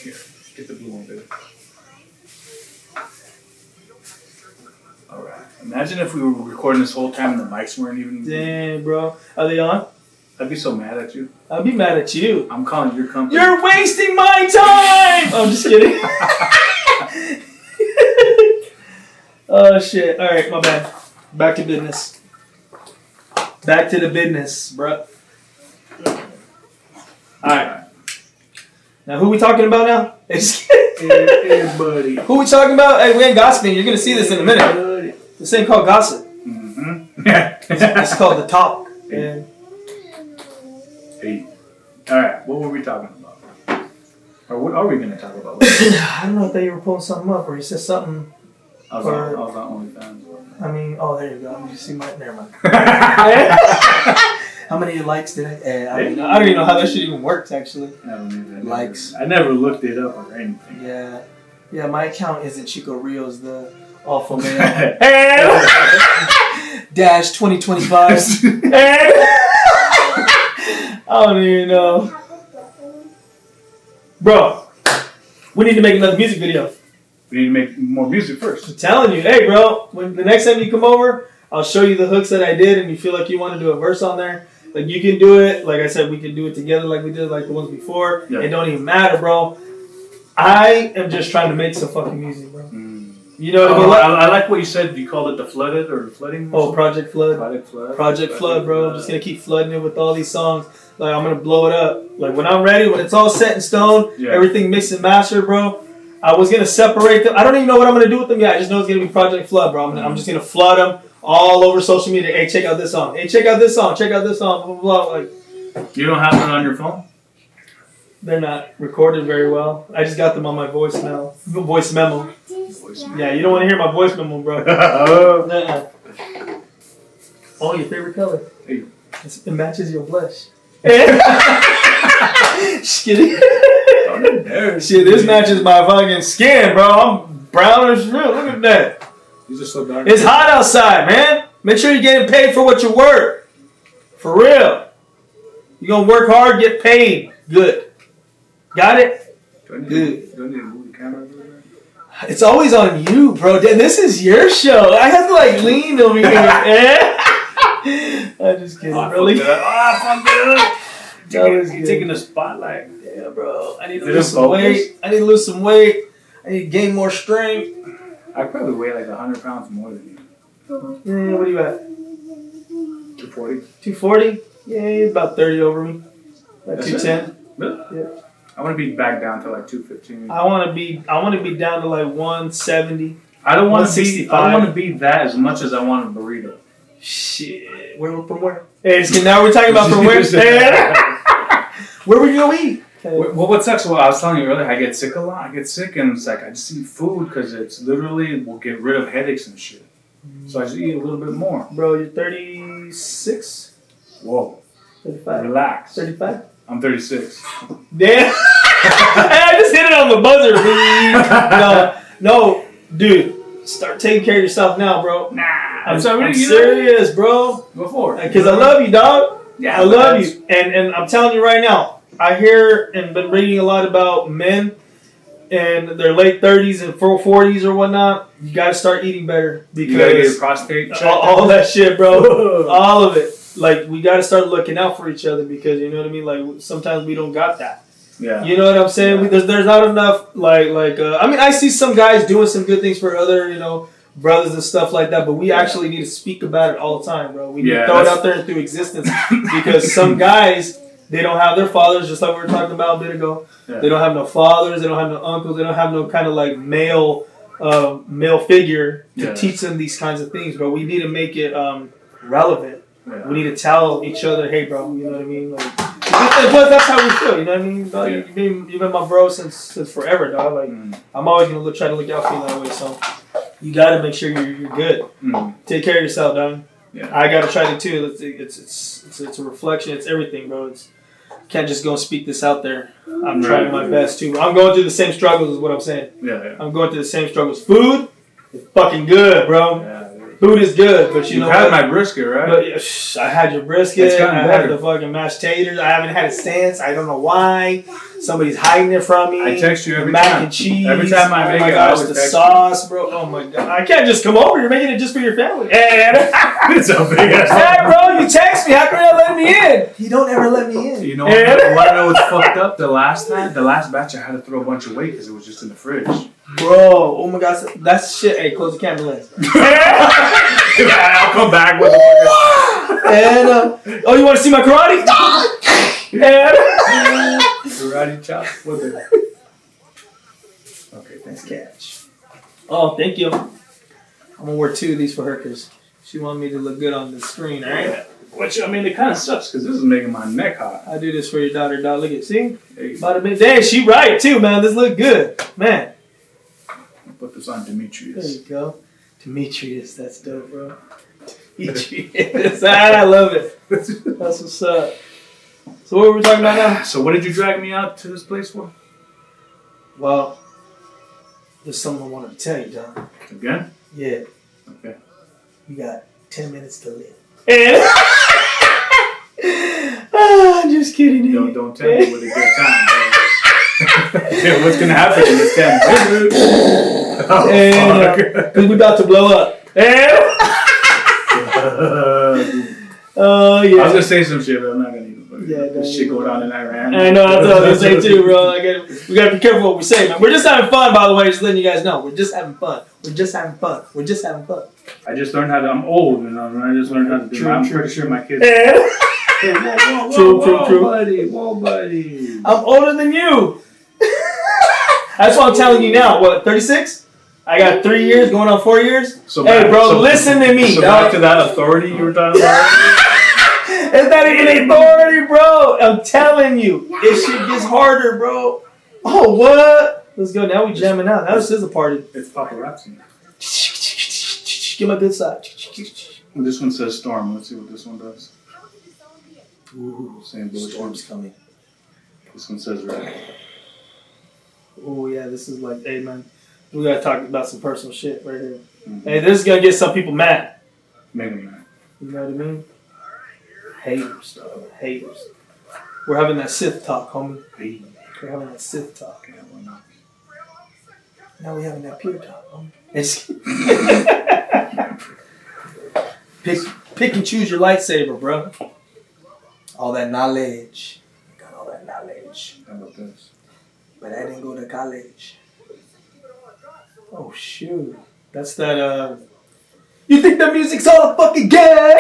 Here, get the blue one, baby. All right. Imagine if we were recording this whole time and the mics weren't even. Damn, bro. Are they on? I'd be so mad at you. I'd be mad at you. I'm calling your company. You're wasting my time! I'm just kidding. Oh, shit. All right, my bad. Back to business. Back to the business, bro. All right. Now, who we talking about now? Hey, buddy. Who we talking about? Hey, we ain't gossiping. You're going to see this in a minute. This ain't called gossip. Mm-hmm. It's called the talk. And hey. All right. What were we talking about? Or what are we going to talk about? I don't know if they were pulling something up or you said something. I was on OnlyFans. I mean, oh, there you go. You see my, never mind. How many likes did I? I don't even know how that shit even works, actually. I don't even Likes. I never looked it up or anything. Yeah. My account isn't Chico Rios, the awful man. Dash 2025. I don't even know, bro. We need to make another music video. We need to make more music first. I'm telling you, hey, bro. When the next time you come over, I'll show you the hooks that I did, and you feel like you want to do a verse on there. Like, you can do it. Like I said, we can do it together like we did like the ones before. Yeah. It don't even matter, bro. I am just trying to make some fucking music, bro. You know what I mean? I like what you said. You called it the flooded or flooding? Oh, Project Flood. Project Flood, bro. I'm just going to keep flooding it with all these songs. Like, I'm going to blow it up. Like, when I'm ready, when it's all set in stone, everything mixed and mastered, bro, I was going to separate them. I don't even know what I'm going to do with them yet. I just know it's going to be Project Flood, bro. I'm just going to flood them all over social media. Hey, check out this song. Hey, check out this song. Check out this song. Blah, blah, blah. Like, you don't have them on your phone? They're not recorded very well. I just got them on my voice memo. Yeah, you don't want to hear my voice memo, bro. Oh, your favorite color. Hey. It matches your blush. Just kidding. Shit, this matches my fucking skin, bro. I'm brown as real. Look at that. These are so dark. It's hot outside, man. Make sure you're getting paid for what you work. For real. You're going to work hard, get paid. Good. Got it? Do I need to move the camera over there? It's always on you, bro. This is your show. I have to like lean over here. I'm just kidding, really. Fuck it up. You're taking the spotlight. Yeah, bro. I need to lose some weight. I need to gain more strength. I probably weigh like 100 pounds more than you. Yeah, what are you at? 240. 240? Yeah, you're about 30 over me. Like 210. Really? Yeah. I want to be back down to like 215. I want to be down to like 170. I don't want to be that as much as I want a burrito. Shit. From where? Hey, now we're talking about from where? Where would you go eat? Well, what sucks? Well, I was telling you earlier, I get sick a lot. I get sick and it's like I just eat food because it's literally will get rid of headaches and shit. So I just eat a little bit more. Bro, you're 36? Whoa. 35? Relax. 35? I'm 36. Damn. I just hit it on the buzzer. No, dude. Start taking care of yourself now, bro. Nah. I'm serious, bro. Go for it. Because I love you, dog. Yeah, I love you. And I'm telling you right now, I hear and been reading a lot about men in their late 30s and 40s or whatnot. You got to start eating better. Because you got to get your prostate checked. All that shit, bro. All of it. Like, we got to start looking out for each other because, you know what I mean? Like, sometimes we don't got that. Yeah. You know what I'm saying? Yeah. There's not enough, I mean, I see some guys doing some good things for other, brothers and stuff like that, but we actually need to speak about it all the time, bro. We need to throw it out there into existence because some guys, they don't have their fathers, just like we were talking about a bit ago. Yeah. They don't have no fathers, they don't have no uncles, they don't have no kind of like male figure to teach them these kinds of things, bro. We need to make it relevant. Yeah. We need to tell each other, hey, bro, you know what I mean? Like, but that's how we feel, you know what I mean? Dog, you've been my bro since forever, dog. Like, I'm always gonna try to look out for you that way. So you gotta make sure you're good. Take care of yourself, dog. Yeah. I gotta try to too. It's a reflection. It's everything, bro. Can't just go and speak this out there. I'm trying my best too. I'm going through the same struggles, is what I'm saying. Yeah. I'm going through the same struggles. Food is fucking good, bro. Yeah. Food is good, but you know had my brisket, right? But, I had your brisket. I had the fucking mashed taters. I haven't had it since. I don't know why. somebody's hiding it from me. I text you every mac time. and cheese. Every time I make it, I always the text sauce, bro. Oh my god, I can't just come over. You're making it just for your family. And It's a big ass. hey, bro, you text me. How come you're not letting me in? You don't ever let me in. You know what? You want to know what's fucked up? The last batch, I had to throw a bunch away because it was just in the fridge. Bro, oh my gosh, that's shit. Hey, close the camera lens. I'll come back with a And oh, you want to see my karate? And karate chop. What the? Okay, nice catch. Oh, thank you. I'm gonna wear 2 of these for her because she wanted me to look good on the screen. All right. Which I mean, it kind of sucks because this is making my neck hot. I do this for your daughter, dog. Look at, see? Hey, Bada bing. Dang, she right too, man. This look good, man. put this on Demetrius. There you go. Demetrius, that's dope, bro. Demetrius. I love it. That's what's up. So what were we talking about now? So what did you drag me out to this place for? Well, there's something I wanted to tell you, Don. Again? Yeah. Okay. You got 10 minutes to live. And just kidding. Don't tell me with a good time, bro. Yeah, what's gonna happen in this 10 minutes? Because we about to blow up. And oh yeah. I was gonna say some shit, but I'm not gonna even. Yeah, this shit going on in Iran. I know, that's what I was gonna say too, bro. We gotta be careful what we say, man. We're just having fun, by the way. Just letting you guys know, we're just having fun. We're just having fun. We're just having fun. I just learned how to. I'm old, you know. I just learned how to do. True, I'm true, pretty sure my kids. True, buddy. Whoa, buddy. I'm older than you. That's what I'm telling you now. What, 36? I got 3 years, going on 4 years. So hey, back, bro, listen to me. So dog. back to that authority you were talking about. It's not even authority, bro. I'm telling you, this shit gets harder, bro. Oh, what? Let's go. Now we jamming out. Now this is a party. It's paparazzi. Give my good side. This one says storm. Let's see what this one does. Ooh, same bullshit. storm's coming. This one says red. Oh yeah, this is like, hey man, we gotta talk about some personal shit right here. Mm-hmm. Hey, this is gonna get some people mad. Make them mad. You know what I mean? Haters, dog. Haters. We're having that Sith talk, homie. Hey. We're having that Sith talk. Yeah, we're not. Now we're having that pure talk, homie. Pick and choose your lightsaber, bro. All that knowledge. Got all that knowledge. How about this? But I didn't go to college. Oh shoot. That's that you think the music's all a fucking game?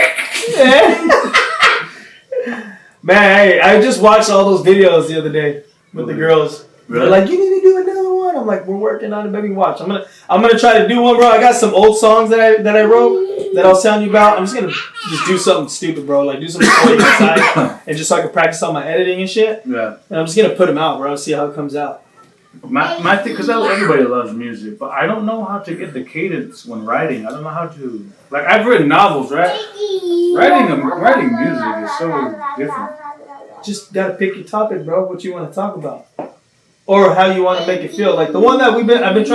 Man, hey, I just watched all those videos the other day with the girls. Really? They're like, you need to do another one. I'm like, we're working on it, baby. Watch. I'm gonna try to do one, bro. I got some old songs that I wrote that I was telling you about. I'm just gonna do something stupid, bro. Like do some recording inside, and just so I can practice on my editing and shit. Yeah. And I'm just gonna put them out, bro. See how it comes out. My thing, because everybody loves music, but I don't know how to get the cadence when writing. I don't know how to. Like I've written novels, right? Writing music is so different. Just gotta pick your topic, bro. What you want to talk about, or how you want to make it feel. Like the one that we've been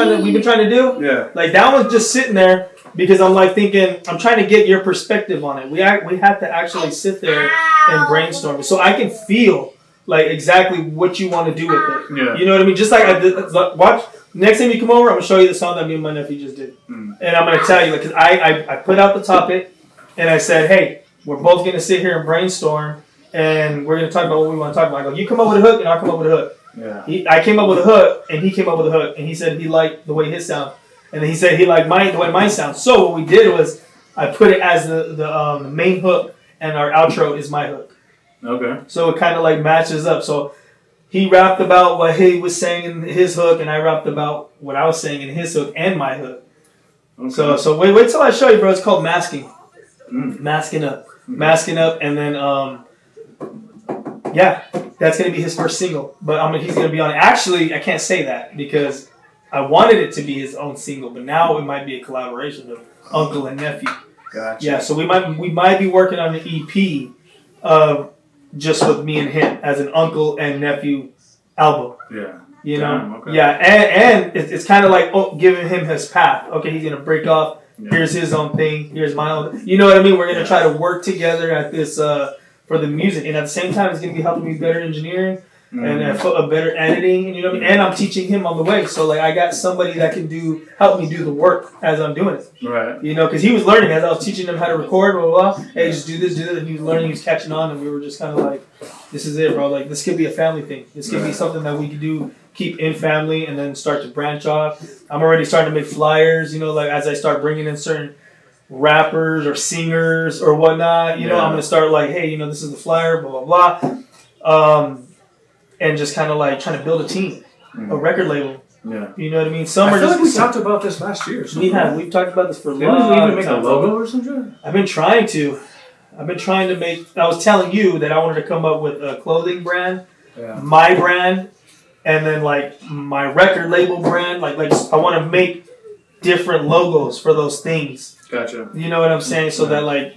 trying to do. Yeah. Like that one's just sitting there because I'm like thinking I'm trying to get your perspective on it. We have to actually sit there and brainstorm it so I can feel like exactly what you want to do with it. Yeah. You know what I mean? Just like I did, watch. Next time you come over, I'm gonna show you the song that me and my nephew just did, and I'm gonna tell you, like, cause I put out the topic, and I said, hey, we're both gonna sit here and brainstorm, and we're gonna talk about what we want to talk about. I go, you come up with a hook, and I'll come up with a hook. Yeah. I came up with a hook, and he came up with a hook, and he said he liked the way his sound, and then he said he liked the way mine sounds. So what we did was I put it as the main hook, and our outro is my hook. Okay. So it kind of like matches up. So he rapped about what he was saying in his hook, and I rapped about what I was saying in his hook and my hook. Okay. So wait till I show you, bro. It's called masking. Masking up. Masking up, and then yeah, that's gonna be his first single. But he's gonna be on it. Actually, I can't say that because I wanted it to be his own single, but now it might be a collaboration of uncle and nephew. Gotcha. Yeah, so we might be working on an EP of just with me and him as an uncle and nephew album. Yeah. You know? Damn, okay. Yeah, and it's kind of like giving him his path. Okay, he's going to break off. Yeah. Here's his own thing. Here's my own. You know what I mean? We're going to try to work together at this for the music. And at the same time, it's going to be helping me better engineering. and a better editing, and you know what I mean? And I'm teaching him on the way. So like I got somebody that can help me do the work as I'm doing it. Right. You know, because he was learning as I was teaching him how to record, blah, blah, blah. Hey, just do this, do that. And he was learning, he was catching on, and we were just kind of like, this is it, bro. Like, this could be a family thing. This could be something that we could do, keep in family, and then start to branch off. I'm already starting to make flyers, you know, like as I start bringing in certain rappers or singers or whatnot, you know, I'm going to start like, hey, you know, this is the flyer, blah, blah, blah. And just kind of like trying to build a team, a record label. Yeah. You know what I mean? I feel like we talked about this last year. We've talked about this for a long time. Didn't we even make a time. logo or something? I've been trying to make, I was telling you that I wanted to come up with a clothing brand, my brand, and then like my record label brand. Like I want to make different logos for those things. Gotcha. You know what I'm saying? So that like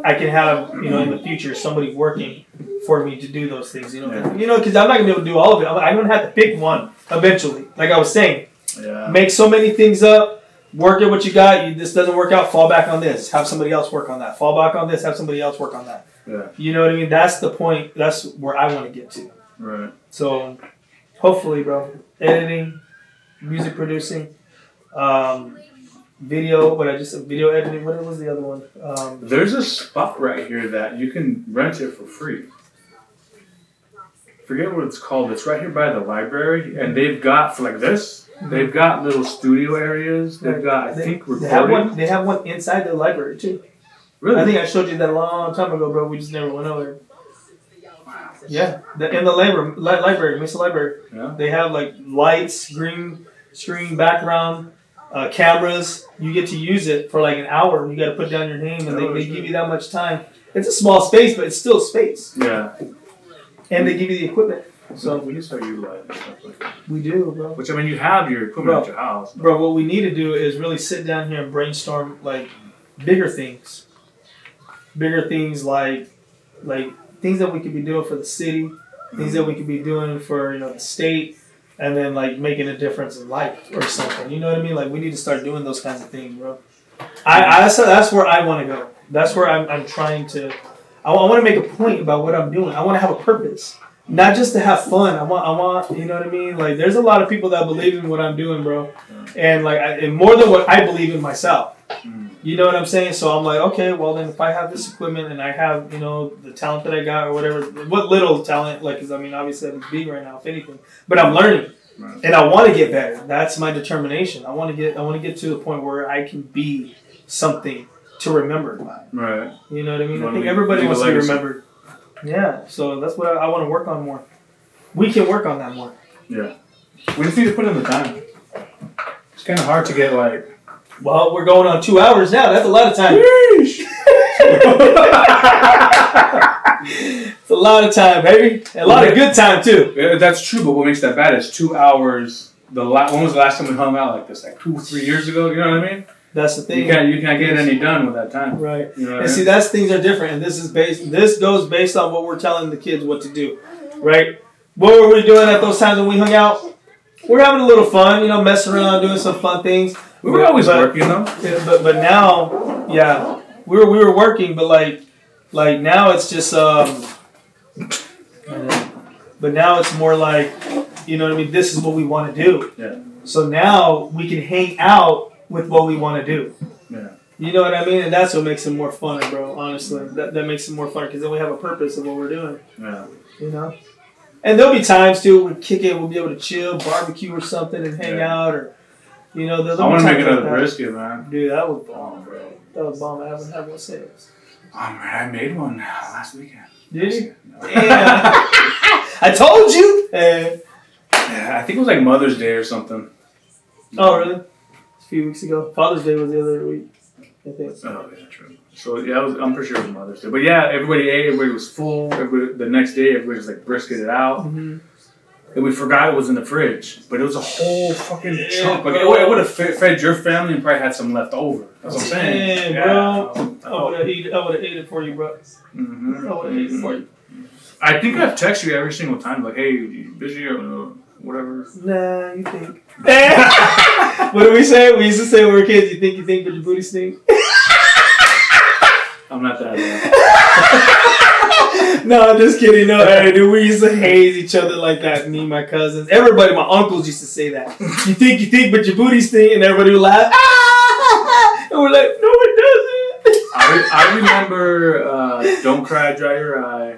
I can have, you know, in the future somebody working for me to do those things. You know, because I'm not gonna be able to do all of it. I'm gonna have to pick one eventually. Like I was saying, make so many things up, work at what you got. This doesn't work out, fall back on this. Have somebody else work on that. Fall back on this. Have somebody else work on that. Yeah. You know what I mean? That's the point. That's where I want to get to. Right. So, hopefully, bro, editing, music producing. Video editing. What was the other one? There's a spot right here that you can rent it for free. Forget what it's called. It's right here by the library, and they've got for like this. They've got little studio areas. They've got I think recording. They have one inside the library too. Really? I think I showed you that a long time ago, bro. We just never went over there. Wow. Yeah, in the library, Mesa Library. Yeah. They have like lights, green screen background. Cameras, you get to use it for like an hour. You got to put down your name, and they give you that much time. It's a small space, but it's still space. Yeah. And they give you the equipment. So we just start utilizing stuff like that. We do, bro. Which I mean, you have your equipment at your house. Bro, what we need to do is really sit down here and brainstorm like bigger things. Bigger things like things that we could be doing for the city, things that we could be doing for the state. And then, like, making a difference in life or something. You know what I mean? Like, we need to start doing those kinds of things, bro. That's where I want to go. That's where I'm trying to... I want to make a point about what I'm doing. I want to have a purpose. Not just to have fun. I want, you know what I mean? Like, there's a lot of people that believe in what I'm doing, bro. And, like, and more than what I believe in myself. You know what I'm saying? So I'm like, okay, well, then if I have this equipment and I have, the talent that I got or whatever, what little talent, like, because, I mean, obviously I'm big right now, if anything. But I'm learning. Right. And I want to get better. That's my determination. I want to get to the point where I can be something to remember by. Right. You know what I mean? I think everybody wants to be remembered. Yeah. So that's what I want to work on more. We can work on that more. Yeah. We just need to put in the time. It's kind of hard to get like... Well, we're going on 2 hours now. That's a lot of time. It's a lot of time, baby. A lot of good time, too. Yeah, that's true, but what makes that bad is 2 hours. When was the last time we hung out like this? Like 2 or 3 years ago? You know what I mean? That's the thing. You can't get any done with that time. Right. You know see, that's things are different. And this goes based on what we're telling the kids what to do. Right? What were we doing at those times when we hung out? We're having a little fun, messing around, doing some fun things. We were always working, though. Yeah, but now, yeah, we were working, but like now it's just but now it's more like, you know what I mean? This is what we want to do. Yeah. So now we can hang out with what we want to do. Yeah. You know what I mean? And that's what makes it more fun, bro. Honestly, that makes it more fun because then we have a purpose of what we're doing. Yeah. And there'll be times too we kick it, we'll be able to chill, barbecue or something, and hang out or. I want to make another brisket, man. Dude, that was bomb, bro. That was bomb. I haven't had one since. Oh, man, I made one last weekend. Did you? Yeah. I told you. Yeah, I think it was like Mother's Day or something. Oh, really? A few weeks ago. Father's Day was the other week, I think. Oh, yeah, true. So, yeah, I'm pretty sure it was Mother's Day. But, yeah, everybody ate. Everybody was full. The next day, everybody was, like, brisketed out. Mm-hmm. And we forgot it was in the fridge. But it was a whole fucking chunk. Like, it would have fed your family and probably had some left over. That's what I'm saying. Yeah, bro. I would have ate it for you, bro. Mm-hmm. I would have ate it for you. I think I've texted you every single time. Like, hey, you busy or whatever. Nah, you think. What do we say? We used to say when we were kids, you think, but your booty stink. I'm not that bad. No, I'm just kidding. No, hey, dude, we used to haze each other like that. Me and my cousins, everybody, my uncles used to say that. You think, but your booty stink, and everybody would laugh. And we're like, no, it doesn't. I remember "Don't Cry, Dry Your Eye."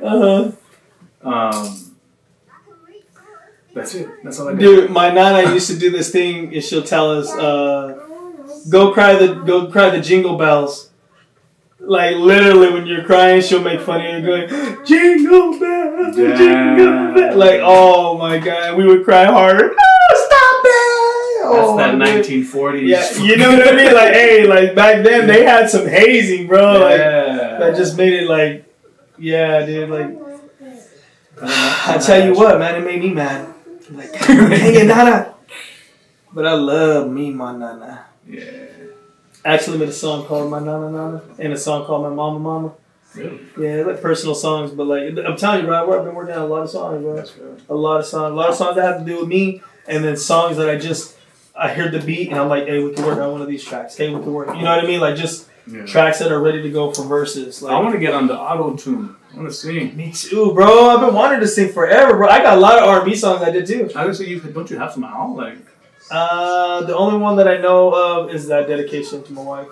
That's it. That's all I did. Dude, my nana used to do this thing, and she'll tell us, "Go cry the jingle bells." Like literally, when you're crying, she'll make fun of you, going, "Jingle bells, jingle bells." Like, oh my god, we would cry harder. No, stop it! That's that 1940s. Yeah, you know what I mean? Like, hey, like back then they had some hazing, bro. Like, that just made it like, yeah, dude. Like, I tell you what, man, it made me mad. Like, dang it, nana. But I love me, my nana. Yeah. I actually made a song called My Nana Nana and a song called My Mama Mama. Really? Yeah, like personal songs, but like I'm telling you, bro, I've been working on a lot of songs, bro. That's good. A lot of songs that have to do with me, and then songs that I heard the beat and I'm like, hey, we can work on one of these tracks. Hey, we can work. You know what I mean? Like just tracks that are ready to go for verses. Like, I want to get on the auto tune. I want to sing. Me too, bro. I've been wanting to sing forever, bro. I got a lot of R&B songs I did too. I would say don't you have some out? Like, the only one that I know of is that dedication to my wife.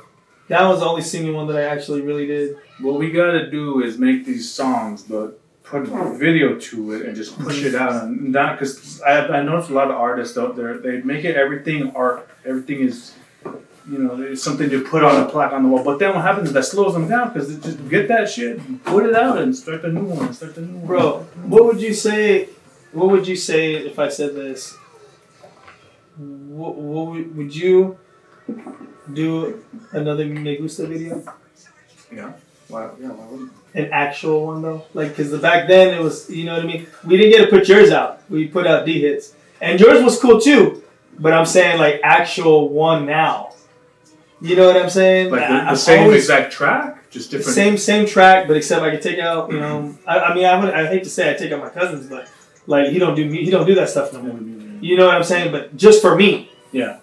That was the only singing one that I actually really did. What we gotta do is make these songs, but put a video to it and just push it out. And not because I noticed a lot of artists out there, they make it everything art. Everything is, it's something to put on a plaque on the wall. But then what happens is that slows them down because they just get that shit, put it out, and start the new one. Bro, what would you say? What would you say if I said this? What would you do another Me Gusta video? Yeah. Why wouldn't? An actual one though, like because back then it was, you know what I mean. We didn't get to put yours out. We put out D hits, and yours was cool too. But I'm saying like actual one now. You know what I'm saying? Like the same exact track, just different. Same track, but except I could take out. I hate to say I take out my cousins, but like he don't do that stuff no more. You know what I'm saying? But just for me. Yeah.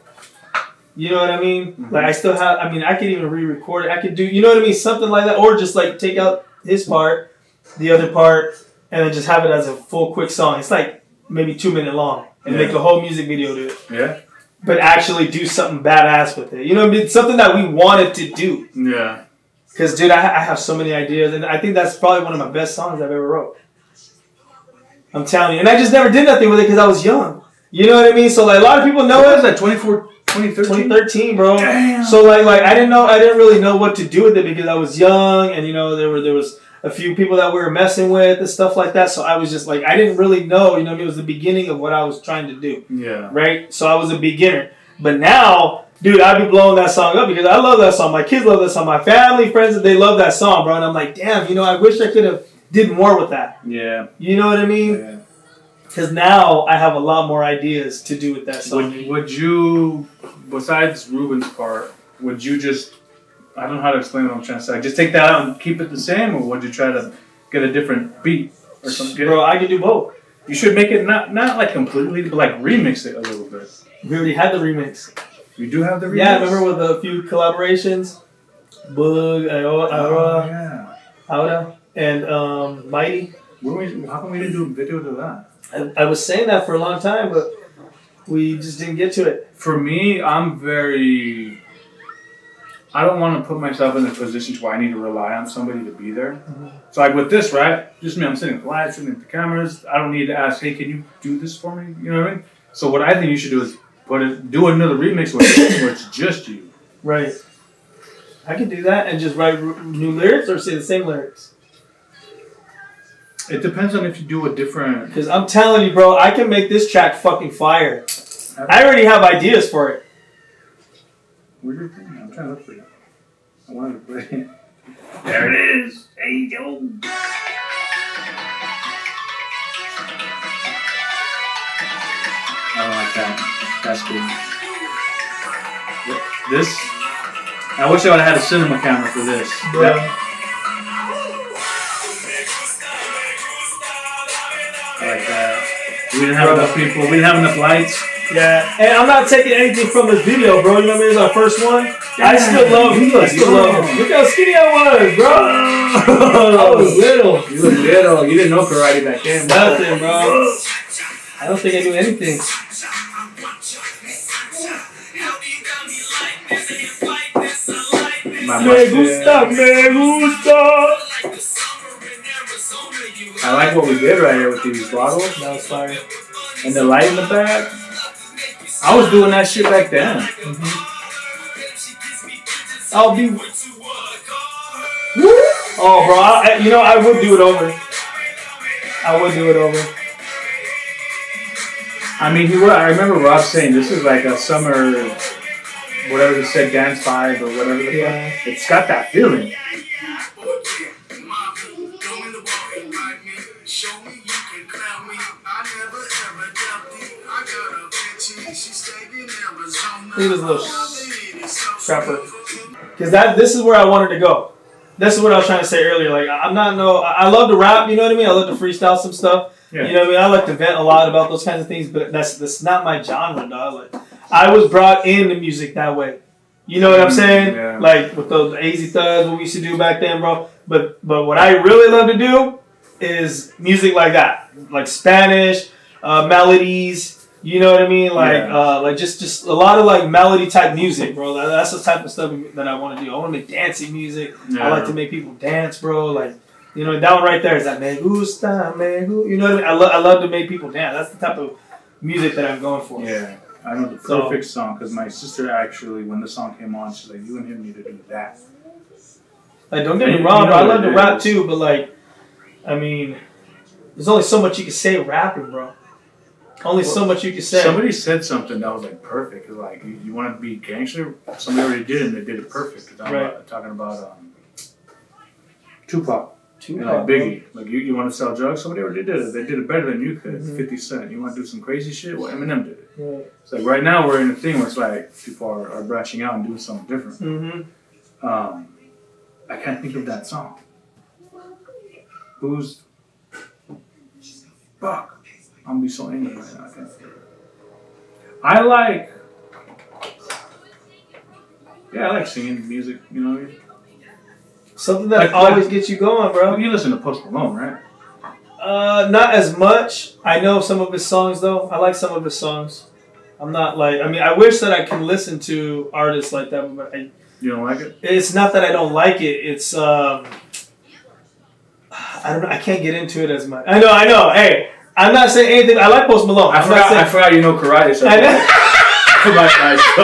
You know what I mean? Mm-hmm. Like I still have. I mean, I could even re-record it. I could do. You know what I mean? Something like that, or just like take out his part, the other part, and then just have it as a full quick song. It's like maybe 2 minutes long, and make a whole music video to it. Yeah. But actually do something badass with it. You know what I mean? Something that we wanted to do. Yeah. Because, dude, I have so many ideas, and I think that's probably one of my best songs I've ever wrote. I'm telling you. And I just never did nothing with it because I was young. You know what I mean? So, like, a lot of people know it. Was that 2013, bro. Damn. So, like, I didn't really know what to do with it because I was young, and, there was a few people that we were messing with and stuff like that. So I was just like, I didn't really know, it was the beginning of what I was trying to do. Yeah. Right? So I was a beginner. But now, dude, I'd be blowing that song up because I love that song. My kids love that song. My family, friends, they love that song, bro. And I'm like, damn, I wish I could have did more with that. Yeah. You know what I mean? Yeah. Because now I have a lot more ideas to do with that song. Would you, besides Ruben's part, would you just, I don't know how to explain what I'm trying to say, just take that out and keep it the same, or would you try to get a different beat or something? Bro, I could do both. You should make it not like completely, but like remix it a little bit. We already had the remix. You do have the remix? Yeah, remember with a few collaborations? Bug, Aura, and Mighty. How come we didn't do a video to that? I was saying that for a long time, but we just didn't get to it. For me, I don't want to put myself in a position where I need to rely on somebody to be there. Mm-hmm. So like with this, right? Just me, I'm sitting quiet, sitting at the cameras. I don't need to ask, hey, can you do this for me? You know what I mean? So what I think you should do is do another remix where it's just you. Right. I could do that and just write new lyrics or say the same lyrics. It depends on if you do a different... Because I'm telling you, bro, I can make this track fucking fire. I already have ideas for it. Where's your thing? I'm trying to look for you. I wanted to play it. There it is. There you go. I don't like that. That's good. This... I wish I would have had a cinema camera for this. Yeah. I like that. We didn't have enough people. We didn't have enough lights. Yeah, and I'm not taking anything from this video, bro. You know what I mean? It's our first one. I still love him. Look how skinny I was, bro. I was little. You were little. You didn't know karate back then. Nothing, bro. I don't think I knew anything. Me gusta. I like what we did right here with these bottles. That was fire. And the light in the back. I was doing that shit back then. I'll be. Oh, bro. I would do it over. I would do it over. I mean, I remember Rob saying this is like a summer, whatever he said, dance vibe or whatever. Yeah. It's got that feeling. He was a little trapper. Because this is where I wanted to go. This is what I was trying to say earlier. Like, I love to rap, you know what I mean? I love to freestyle some stuff. Yeah. You know what I mean? I like to vent a lot about those kinds of things, but that's not my genre, dog. Like, I was brought into music that way. You know what I'm saying? Yeah. Like, with those AZ Thugs, what we used to do back then, bro. But what I really love to do is music like that. Like Spanish, melodies. You know what I mean? Like just a lot of like melody type music, bro. That's the type of stuff that I want to do. I want to make dancing music. Yeah. I like to make people dance, bro. Like, you know, that one right there is that me gusta, you know what I mean? I love to make people dance. That's the type of music that I'm going for. Yeah, I know the perfect song because my sister actually, when the song came on, she's like, "You and him need to do that." Like, don't get me wrong, bro. I love to rap too, but like, I mean, there's only so much you can say rapping, bro. So much you can say. Somebody said something that was like perfect. Like, you want to be gangster? Somebody already did it, and they did it perfect. Talking about Tupac. And like Biggie. Like, you want to sell drugs? Somebody already did it. They did it better than you could. 50 Cent. You want to do some crazy shit? Well, Eminem did it. Right. It's like right now we're in a thing where it's like people are branching out and doing something different. Mm-hmm. I can't think of that song. Who's... Fuck. I'm gonna be so angry right now. I like singing music, you know what I mean? Something that always gets you going, bro. You listen to Post Malone, right? Not as much. I know some of his songs, though. I like some of his songs. I'm not like... I mean, I wish that I can listen to artists like that, but you don't like it? It's not that I don't like it. It's... I don't know. I can't get into it as much. I know. Hey... I'm not saying anything. I like Post Malone. I forgot you know karate. So I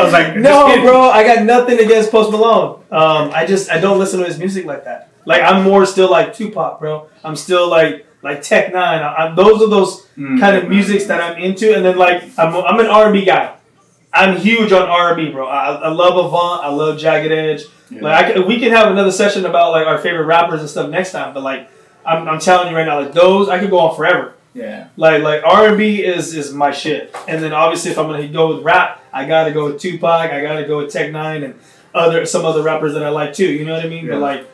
was like, no, bro. I got nothing against Post Malone. I don't listen to his music like that. Like, I'm more still like Tupac, bro. I'm still like Tech Nine. Those are those kind of musics that I'm into. And then like I'm an R&B guy. I'm huge on R&B, bro. I love Avant. I love Jagged Edge. Yeah. Like we can have another session about like our favorite rappers and stuff next time. But like I'm telling you right now, like those I could go on forever. Yeah. Like R&B is my shit. And then obviously if I'm gonna go with rap, I gotta go with Tupac, I gotta go with Tech Nine and some other rappers that I like too. You know what I mean? Yeah. But like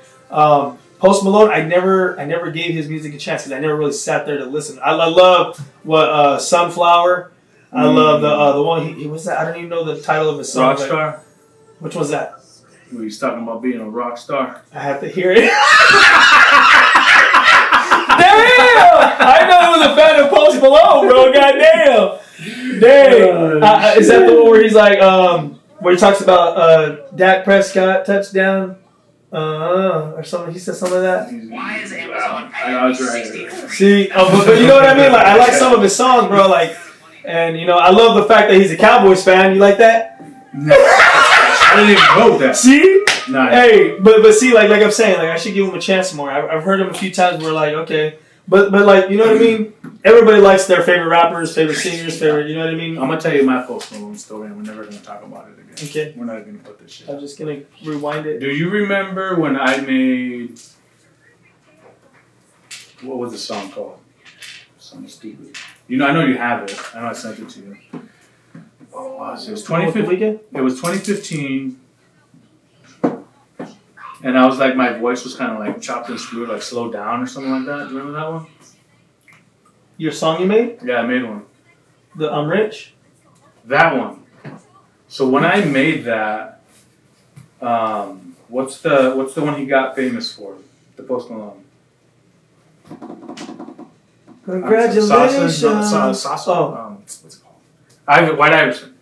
Post Malone, I never gave his music a chance because I never really sat there to listen. I love what Sunflower. I love the one he was that I don't even know the title of his song. Rockstar. Like, which one's that? Well, he's talking about being a rock star. I have to hear it. Damn! I know he was a fan of Post Malone, bro. Goddamn. Dang. Is that the one where he's like, where he talks about Dak Prescott touchdown? Or something. He said something like that. Why is Amazon right. See, but you know what I mean? Like, I like some of his songs, bro. Like, and you know, I love the fact that he's a Cowboys fan. You like that? No. I didn't even know that. See? Nice. Hey, but see, like I'm saying, like I should give him a chance more. I've heard him a few times where like, okay, but like, you know what I mean? Everybody likes their favorite rappers, favorite singers, favorite, you know what I mean? I'm gonna tell you my Post Malone story, and we're never gonna talk about it again. Okay. We're not gonna put this shit. I'm just gonna rewind it. Do you remember when I made what was the song called? Something stupid. You know, I know you have it. I know I sent it to you. What was it? It was 2015. It was 2015. And I was like, my voice was kind of like chopped and screwed, like slowed down or something like that. Do you remember that one? Your song you made? Yeah, I made one. The I'm Rich? That one. So when I made that, what's the one he got famous for? The Post Malone. Congratulations. What's it called? White Iverson.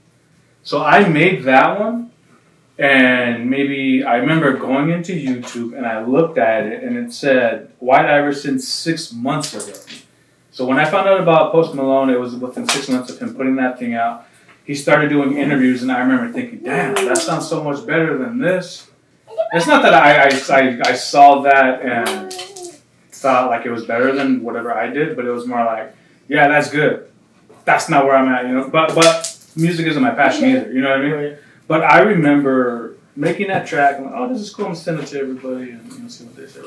So I made that one, and maybe I remember going into YouTube and I looked at it and it said White Iverson 6 months ago. So when I found out about Post Malone, it was within 6 months of him putting that thing out. He started doing interviews, and I remember thinking, "Damn, that sounds so much better than this." It's not that I saw that and thought like it was better than whatever I did, but it was more like, "Yeah, that's good. That's not where I'm at, you know." But music isn't my passion either, you know what I mean? Right. But I remember making that track and like, "Oh, this is cool. I'm gonna send it to everybody and see what they say."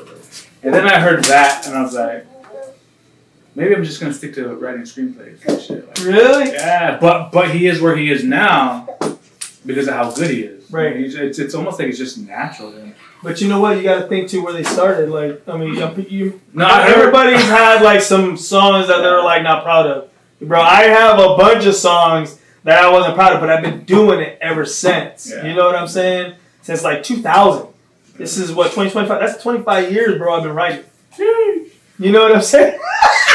And then I heard that, and I was like, maybe I'm just gonna stick to writing screenplays and shit. Like, really? Yeah, but he is where he is now because of how good he is. Right. It's almost like it's just natural. Then. But you know what? You got to think too where they started. Like, I mean, everybody's had like some songs that they're like not proud of. Bro, I have a bunch of songs that I wasn't proud of, but I've been doing it ever since. Yeah. You know what I'm saying? Since like 2000. This is what 2025. That's 25 years, bro. I've been writing. You know what I'm saying?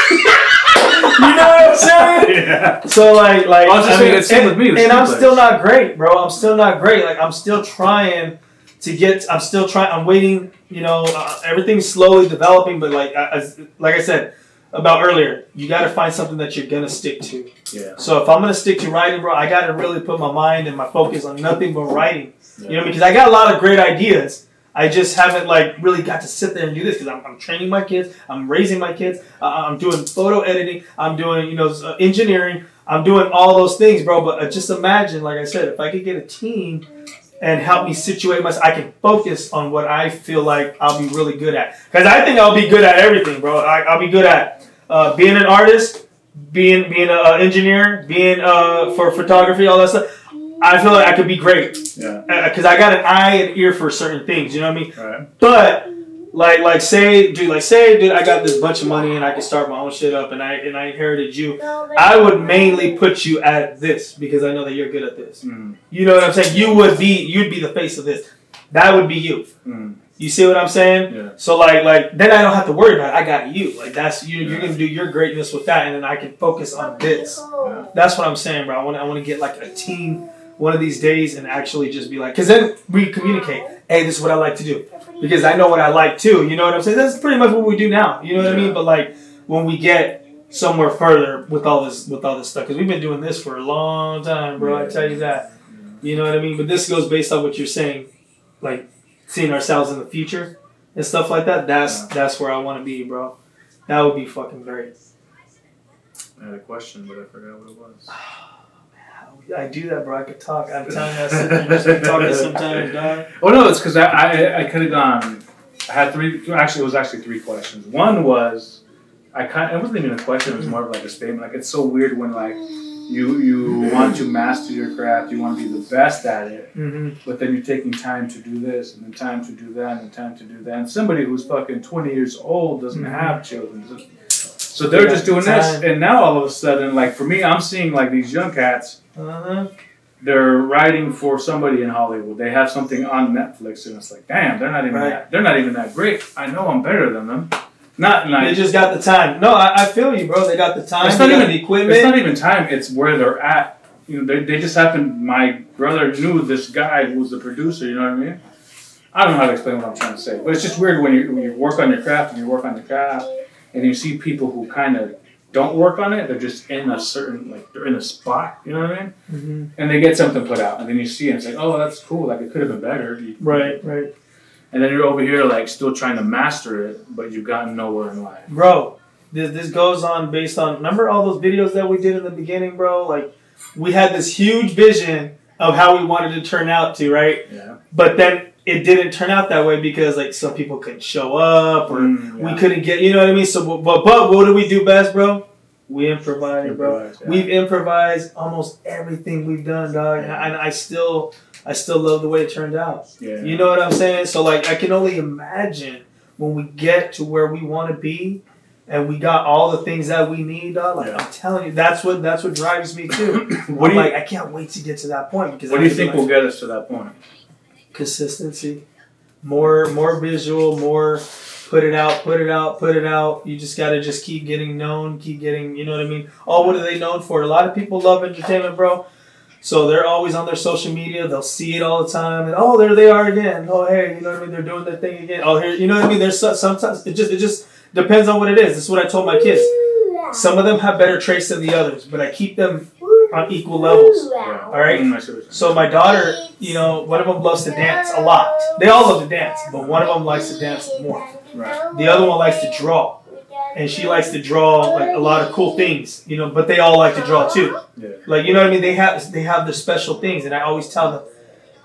You know what I'm saying? Yeah. So like I was just saying, it's same with me. And I'm still not great, bro. I'm still not great. Like I'm still trying to get. I'm waiting. You know, everything's slowly developing. But like I said about earlier, you got to find something that you're gonna stick to. Yeah. So if I'm gonna stick to writing, bro, I got to really put my mind and my focus on nothing but writing. Yeah. You know, because I got a lot of great ideas. I just haven't like really got to sit there and do this because I'm training my kids, I'm raising my kids, I'm doing photo editing, I'm doing engineering, I'm doing all those things, bro. But just imagine, like I said, if I could get a team and help me situate myself, I can focus on what I feel like I'll be really good at. Because I think I'll be good at everything, bro. I'll be good at being an artist, being an engineer, being for photography, all that stuff. I feel like I could be great. Yeah. Because I got an eye and ear for certain things, you know what I mean? Right. But like say, dude, I got this bunch of money and I can start my own shit up and I inherited you. I would mainly put you at this because I know that you're good at this. Mm. You know what I'm saying? You'd be the face of this. That would be you. Mm. You see what I'm saying? Yeah. So like then I don't have to worry about it. I got you. Like that's you. Yeah. You're gonna do your greatness with that, and then I can focus on this. Yeah. That's what I'm saying, bro. I want to get like a team one of these days and actually just be like, because then we communicate. Hey, this is what I like to do because I know what I like too. You know what I'm saying? That's pretty much what we do now. You know what I mean? But like when we get somewhere further with all this stuff, because we've been doing this for a long time, bro. I tell you that. You know what I mean? But this goes based on what you're saying, like seeing ourselves in the future and stuff like that. That's where I want to be, bro. That would be fucking great. I had a question, but I forgot what it was. I do that, bro. I could talk. I'm telling you, I sit there and just be talking sometimes, dog. Oh no, it's because I could have gone. I had three. Actually, it was actually three questions. One was, it wasn't even a question. It was more of like a statement. Like it's so weird when like you want to master your craft, you want to be the best at it, but then you're taking time to do this and then time to do that and time to do that. And somebody who's fucking 20 years old doesn't have children. So they're just doing this, and now all of a sudden, like for me, I'm seeing like these young cats. They're writing for somebody in Hollywood. They have something on Netflix, and it's like, damn, they're not even that great. I know I'm better than them. They just got the time. No, I feel you, bro. They got the time. It's not even the equipment. It's not even time. It's where they're at. You know, they just happened. My brother knew this guy who was the producer. You know what I mean? I don't know how to explain what I'm trying to say, but it's just weird when you work on your craft and you see people who kind of don't work on it. They're just in a certain, like, they're in a spot, you know what I mean? Mm-hmm. And they get something put out, and then you see it, and it's like, oh, that's cool, like, it could have been better. Right. And then you're over here, like, still trying to master it, but you've gotten nowhere in life. Bro, this goes on based on, remember all those videos that we did in the beginning, bro? Like, we had this huge vision of how we wanted to turn out to, right? Yeah. But then it didn't turn out that way because like some people couldn't show up or we couldn't get, you know what I mean? So, but what do we do best, bro? We improvise, bro. Yeah. We've improvised almost everything we've done, dog. Yeah. And I still love the way it turned out. Yeah. You know what I'm saying? So like I can only imagine when we get to where we want to be, and we got all the things that we need, dog. Like I'm telling you, that's what drives me too. I can't wait to get to that point because what do you think will get us to that point? Consistency, more visual, more put it out. You just gotta just keep getting known, you know what I mean? Oh, what are they known for? A lot of people love entertainment, bro. So they're always on their social media. They'll see it all the time, and oh, there they are again. Oh, hey, you know what I mean? They're doing their thing again. Oh, here, you know what I mean? There's sometimes it just depends on what it is. This is what I told my kids. Some of them have better traits than the others, but I keep them on equal levels. All right. So my daughter, you know, one of them loves to dance a lot. They all love to dance, but one of them likes to dance more. Right. The other one likes to draw, and she likes to draw like a lot of cool things, you know. But they all like to draw too. Yeah. Like, you know what I mean? They have their special things, and I always tell them,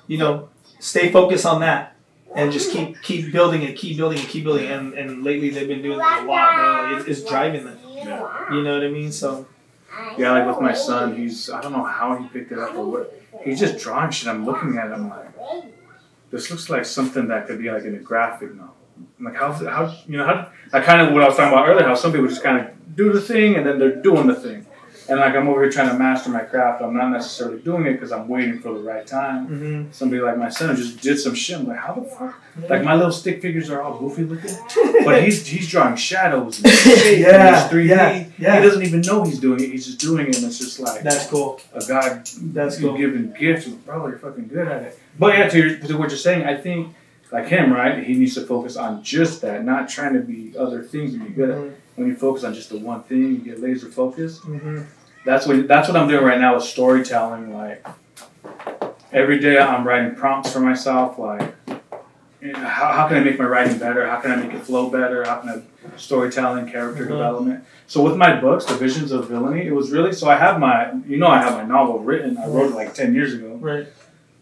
you know, stay focused on that, and just keep building it. And lately they've been doing that a lot, man. It's driving them. Yeah. You know what I mean? So. Yeah, like with my son, I don't know how he picked it up or what. He's just drawing shit. I'm looking at it, I'm like, this looks like something that could be like in a graphic novel. I'm like, how I kind of what I was talking about earlier, how some people just kind of do the thing and then they're doing the thing. And like I'm over here trying to master my craft. I'm not necessarily doing it because I'm waiting for the right time. Mm-hmm. Somebody like my son just did some shit. I'm like, how the fuck? Mm-hmm. Like my little stick figures are all goofy looking, but he's drawing shadows and shit. And 3D. Yeah. He doesn't even know he's doing it. He's just doing it, and it's just like that's cool. A God that's cool. Giving gifts. Bro, you're fucking good at it. But yeah, to what you're saying, I think like him, right? He needs to focus on just that, not trying to be other things to be good at. When you focus on just the one thing, you get laser focused. Mm-hmm. That's what I'm doing right now with storytelling. Like every day, I'm writing prompts for myself. Like, you know, how can I make my writing better? How can I make it flow better? How can I storytelling, character development? So with my books, The Visions of Villainy, it was really so. I have my novel written. I wrote it like 10 years ago. Right.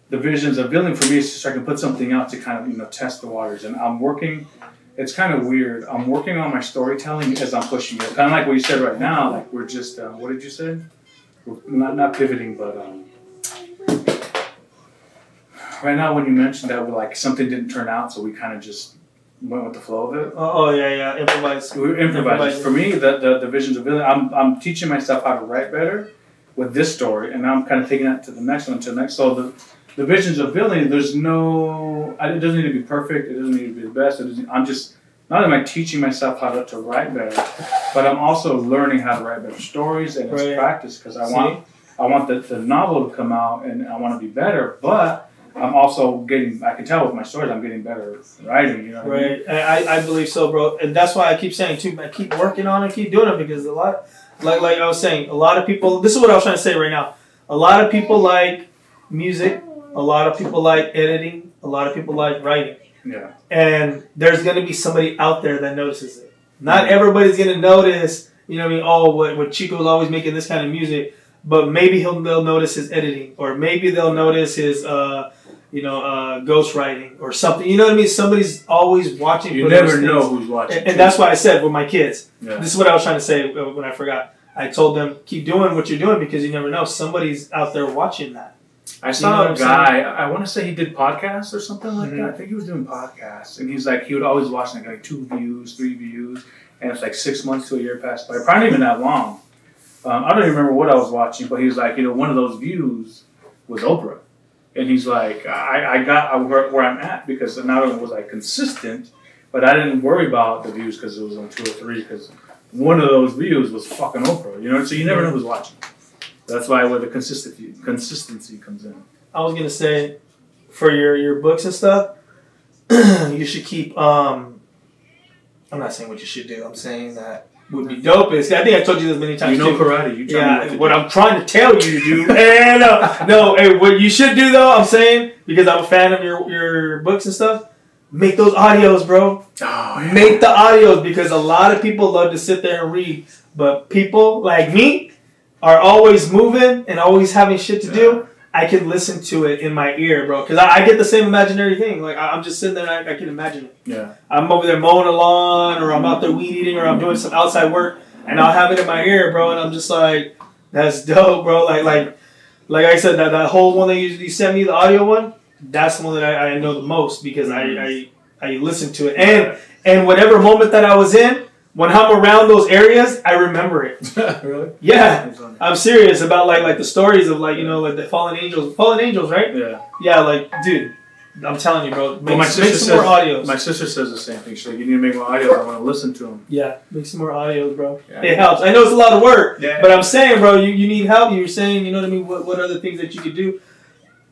The Visions of Villainy for me is just so I can put something out to kind of test the waters. And I'm working. It's kind of weird. I'm working on my storytelling as I'm pushing it. Kind of like what you said right now. Like we're just, what did you say? We're not pivoting, but right now when you mentioned that, we're like something didn't turn out, so we kind of just went with the flow of it. Oh yeah, improvise. We improvised. For me, the Visions of Villainy, I'm teaching myself how to write better with this story, and now I'm kind of taking that to the next one, So the Visions of Villainy, it doesn't need to be perfect. It doesn't need to be the best. I'm just, not only am I teaching myself how to write better, but I'm also learning how to write better stories, and it's practice because I want the novel to come out and I want to be better, but I'm also I can tell with my stories, I'm getting better at writing, you know what I mean? I believe so, bro. And that's why I keep saying too, I keep working on it, keep doing it, because a lot, like I was saying, a lot of people, this is what I was trying to say right now. A lot of people like music. A lot of people like editing. A lot of people like writing. Yeah. And there's going to be somebody out there that notices it. Not everybody's going to notice, you know what I mean? Oh, what Chico's always making this kind of music. But maybe they'll notice his editing. Or maybe they'll notice his, ghost writing or something. You know what I mean? Somebody's always watching. You never know who's watching. And that's why I said with my kids. Yeah. This is what I was trying to say when I forgot. I told them, keep doing what you're doing because you never know. Somebody's out there watching that. I saw a guy, I want to say he did podcasts or something like that. I think he was doing podcasts. And he's like, he would always watch like 2 views, 3 views. And it's like 6 months to a year passed by. Probably not even that long. I don't even remember what I was watching, but he was like, one of those views was Oprah. And he's like, I got where I'm at because not only was I consistent, but I didn't worry about the views because it was on 2 or 3 because one of those views was fucking Oprah. You know, so you never know who's watching. That's why where the consistency comes in. I was gonna say, for your books and stuff, you should keep. I'm not saying what you should do. I'm saying that would be dope. I think I told you this many times. You know karate. You tell me what I'm trying to tell you to do. Hey, what you should do though, I'm saying, because I'm a fan of your books and stuff. Make those audios, bro. Oh, yeah. Make the audios because a lot of people love to sit there and read, but people like me are always moving and always having shit to do. I can listen to it in my ear, bro. Because I get the same imaginary thing. Like, I'm just sitting there and I can imagine it. Yeah. I'm over there mowing a lawn, or I'm out there weed eating, or I'm doing some outside work, and I'll have it in my ear, bro. And I'm just like, that's dope, bro. Like I said, that whole one that you sent me, the audio one, that's the one that I know the most because I listened to it. And whatever moment that I was in, when I'm around those areas, I remember it. Really? Yeah, I'm serious about like the stories of like like the fallen angels, right? Yeah. Yeah, like dude, I'm telling you, bro. Well, Make some more audios. My sister says the same thing. She's like, you need to make more audios. I want to listen to them. Yeah, make some more audios, bro. Yeah. It helps. I know it's a lot of work, Yeah. but I'm saying, bro, you need help. You're saying, you know what I mean? What other things that you could do?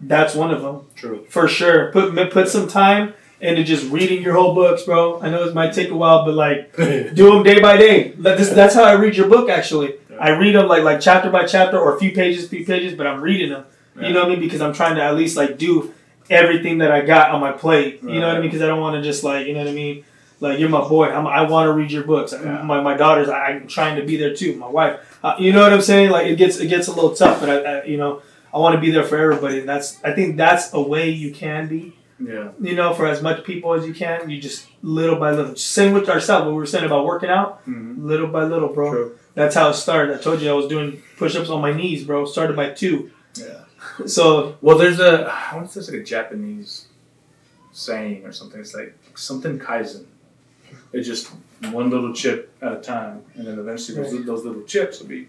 That's one of them. True. For sure. Put some time into just reading your whole books, bro. I know it might take a while, but like do them day by day. That's how I read your book, actually. Yeah. I read them like chapter by chapter or a few pages, but I'm reading them. Yeah. You know what I mean? Because I'm trying to at least like do everything that I got on my plate. Right. You know what I mean? Because I don't want to just like, you know what I mean? Like, you're my boy. I want to read your books. Yeah. My daughters, I'm trying to be there too. My wife. You know what I'm saying? Like, it gets a little tough, but I want to be there for everybody. And I think that's a way you can be. Yeah. For as much people as you can, you just little by little. Same with ourselves. What we were saying about working out, little by little, bro. True. That's how it started. I told you I was doing push-ups on my knees, bro. Started by 2. Yeah. So, well, there's I want to say it's like a Japanese saying or something. It's like something Kaizen. It's just one little chip at a time, and then eventually those little chips will be,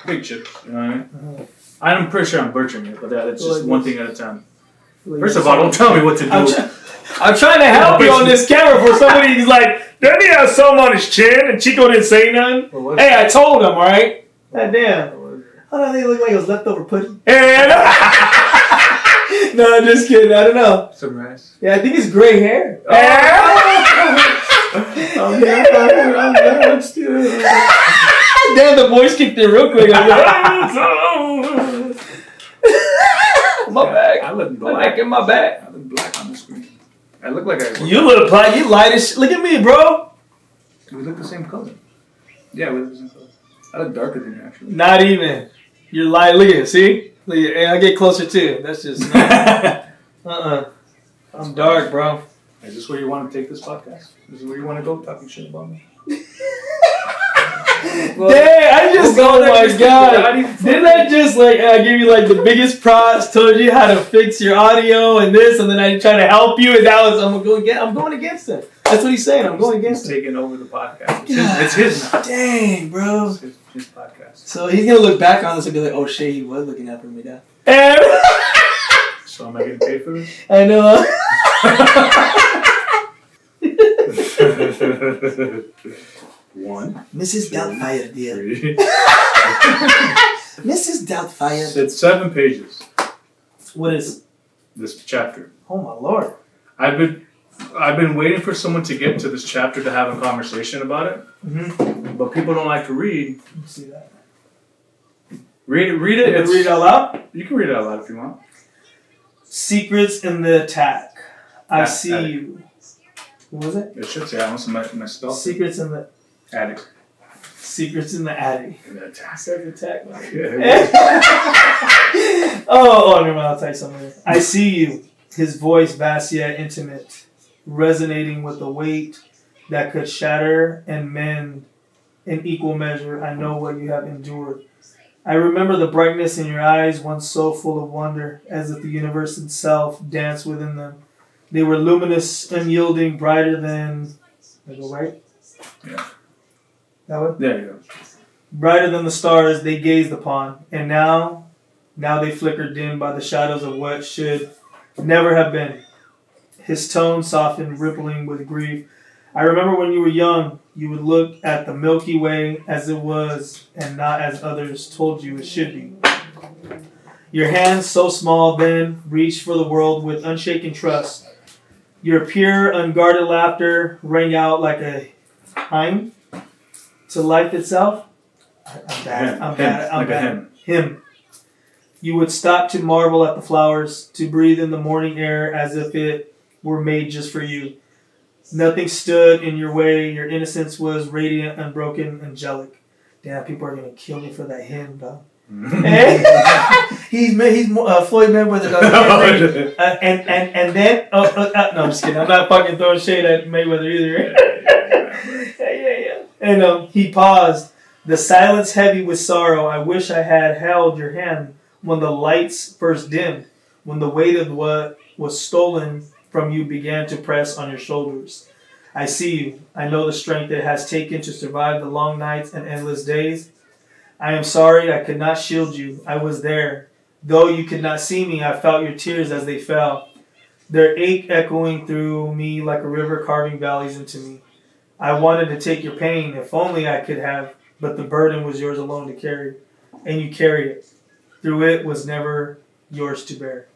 big chips. You know what I mean? Uh-huh. I'm pretty sure I'm butchering it, but it's just one thing at a time. First of all, don't tell me what to do. I'm trying to help you on this camera for somebody who's like, doesn't he have some on his chin? And Chico didn't say nothing. Hey, I told him, all right? God damn. How do they look like it was leftover pudding? No, I'm just kidding. I don't know. Some rice. Yeah, I think it's gray hair. Damn, the voice kicked in real quick. My back. I look black. In my back. I look black on the screen. I look like I. You look black. You light as shit. Look at me, bro. We look the same color. Yeah, we look the same color. I look darker than you, actually. Not even. You're light. Look at it. See? Look at it. And I get closer too. That's just. I'm dark, bro. Is this where you want to take this podcast? Is this where you want to go talking shit about me? Well, dang, I just, oh my god. Didn't I just I give you the biggest props, told you how to fix your audio and this, and then I try to help you, and that was, I'm going against him. That's what he's saying, I'm going against him. Taking over the podcast. It's his now. Dang, bro. It's his podcast. So he's going to look back on this and be like, oh shit, he was looking out for me now. So am I getting paid for this? I know. One. Mrs. Doubtfire, dear. Mrs. Doubtfire. It's 7 pages. What is this chapter? Oh my lord! I've been waiting for someone to get to this chapter to have a conversation about it. Mm-hmm. But people don't like to read. Let me see that. Read it. Read it out loud. You can read it out loud if you want. Secrets in the attack. I see you. What was it? It should say. I want my spell. Secrets in the attic. Secrets in the attic. In the attack. Attack. Oh, never mind. I'll tell you something. I see you. His voice, vast yet intimate, resonating with a weight that could shatter and mend in equal measure. I know what you have endured. I remember the brightness in your eyes, once so full of wonder, as if the universe itself danced within them. They were luminous, unyielding, brighter than... I go right? Yeah. That way? There you go. Brighter than the stars they gazed upon, and now they flickered dim by the shadows of what should never have been. His tone softened, rippling with grief. I remember when you were young, you would look at the Milky Way as it was, and not as others told you it should be. Your hands, so small then, reached for the world with unshaken trust. Your pure, unguarded laughter rang out like a hymn to life itself. I'm bad. Him. You would stop to marvel at the flowers, to breathe in the morning air as if it were made just for you. Nothing stood in your way. Your innocence was radiant, unbroken, angelic. Damn, people are gonna kill me for that hymn, dog. He's Floyd Mayweather, dog. And then no, I'm just kidding. I'm not fucking throwing shade at Mayweather either. Yeah. And he paused. The silence heavy with sorrow. I wish I had held your hand when the lights first dimmed, when the weight of what was stolen from you began to press on your shoulders. I see you. I know the strength it has taken to survive the long nights and endless days. I am sorry I could not shield you. I was there. Though you could not see me, I felt your tears as they fell, their ache echoing through me like a river carving valleys into me. I wanted to take your pain, if only I could have, but the burden was yours alone to carry, and you carried it. Through it was never yours to bear.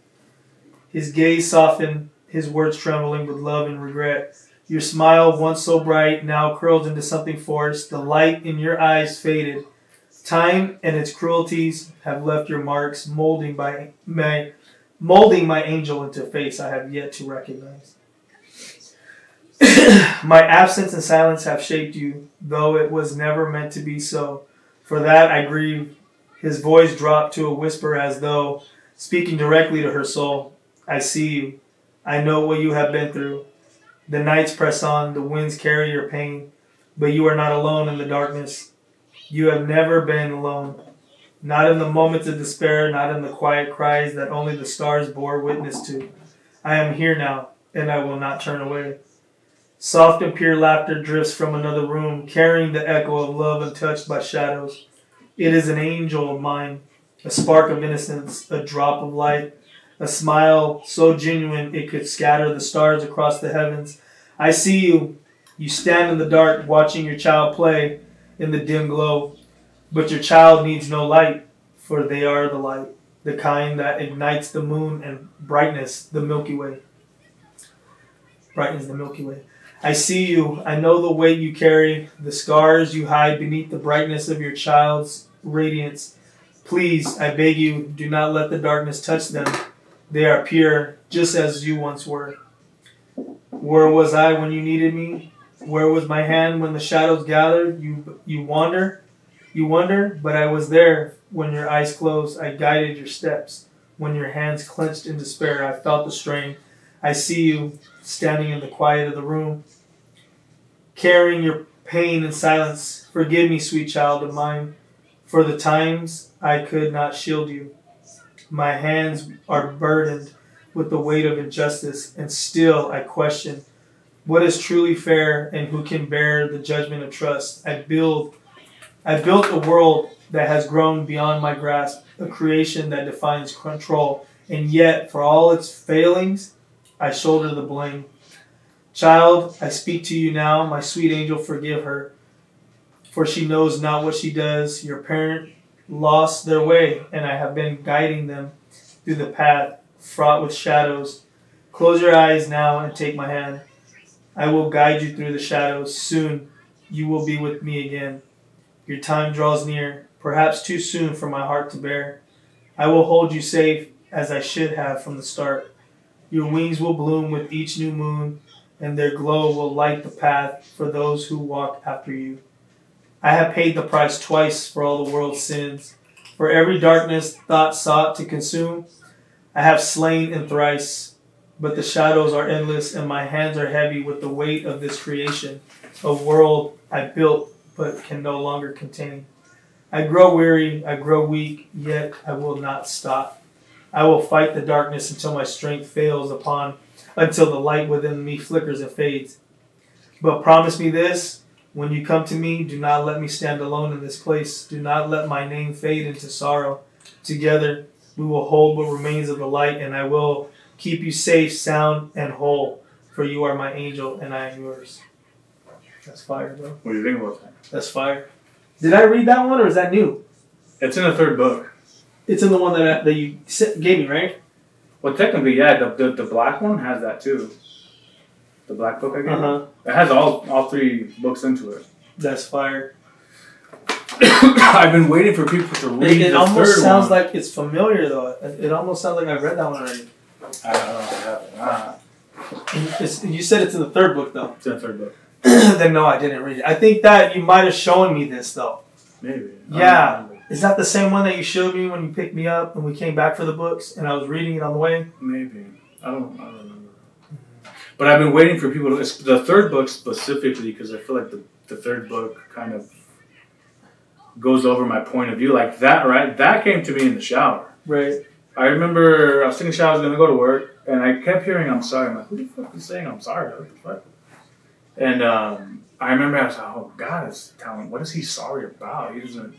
His gaze softened, his words trembling with love and regret. Your smile, once so bright, now curled into something forced. The light in your eyes faded. Time and its cruelties have left your marks, molding my angel into a face I have yet to recognize. My absence and silence have shaped you, though it was never meant to be so. For that I grieve. His voice dropped to a whisper as though speaking directly to her soul. I see you. I know what you have been through. The nights press on, the winds carry your pain, but you are not alone in the darkness. You have never been alone. Not in the moments of despair, not in the quiet cries that only the stars bore witness to. I am here now, and I will not turn away. Soft and pure laughter drifts from another room, carrying the echo of love untouched by shadows. It is an angel of mine, a spark of innocence, a drop of light, a smile so genuine it could scatter the stars across the heavens. I see you. You stand in the dark watching your child play in the dim glow. But your child needs no light, for they are the light, the kind that ignites the moon and brightens the Milky Way. I see you. I know the weight you carry, the scars you hide beneath the brightness of your child's radiance. Please, I beg you, do not let the darkness touch them. They are pure, just as you once were. Where was I when you needed me? Where was my hand when the shadows gathered? You wonder, but I was there when your eyes closed. I guided your steps. When your hands clenched in despair, I felt the strain. I see you standing in the quiet of the room, carrying your pain in silence. Forgive me, sweet child of mine, for the times I could not shield you. My hands are burdened with the weight of injustice, and still I question what is truly fair and who can bear the judgment of trust. I built a world that has grown beyond my grasp, a creation that defines control, and yet, for all its failings, I shoulder the blame. Child, I speak to you now, my sweet angel, forgive her, for she knows not what she does. Your parent lost their way, and I have been guiding them through the path fraught with shadows. Close your eyes now and take my hand. I will guide you through the shadows. Soon you will be with me again. Your time draws near, perhaps too soon for my heart to bear. I will hold you safe as I should have from the start. Your wings will bloom with each new moon, and their glow will light the path for those who walk after you. I have paid the price twice for all the world's sins. For every darkness thought sought to consume, I have slain in thrice. But the shadows are endless, and my hands are heavy with the weight of this creation, a world I built but can no longer contain. I grow weary, I grow weak, yet I will not stop. I will fight the darkness until my strength fails until the light within me flickers and fades. But promise me this, when you come to me, do not let me stand alone in this place. Do not let my name fade into sorrow. Together, we will hold what remains of the light, and I will keep you safe, sound, and whole, for you are my angel, and I am yours. That's fire, bro. What do you think about that? That's fire. Did I read that one, or is that new? It's in the third book. It's in the one that you gave me, right? Well, technically, yeah. The black one has that too. The black book I gave you. It has all three books into it. That's fire. I've been waiting for people to read it the almost third sounds one. like it's familiar, though. It almost sounds like I've read that one already. I don't know. I haven't. You said it's in the third book, though. It's in the third book. Then no, I didn't read it. I think that you might have shown me this, though. Maybe. Yeah. Is that the same one that you showed me when you picked me up and we came back for the books and I was reading it on the way? Maybe. I don't remember. But I've been waiting for people to... It's the third book specifically because I feel like the third book kind of goes over my point of view. Like that, right? That came to me in the shower. Right. I remember I was taking a shower, I was going to go to work, and I kept hearing I'm sorry. I'm like, who the fuck is saying I'm sorry? What the fuck? And I remember I was like, oh God, it's telling. What is he sorry about? He doesn't.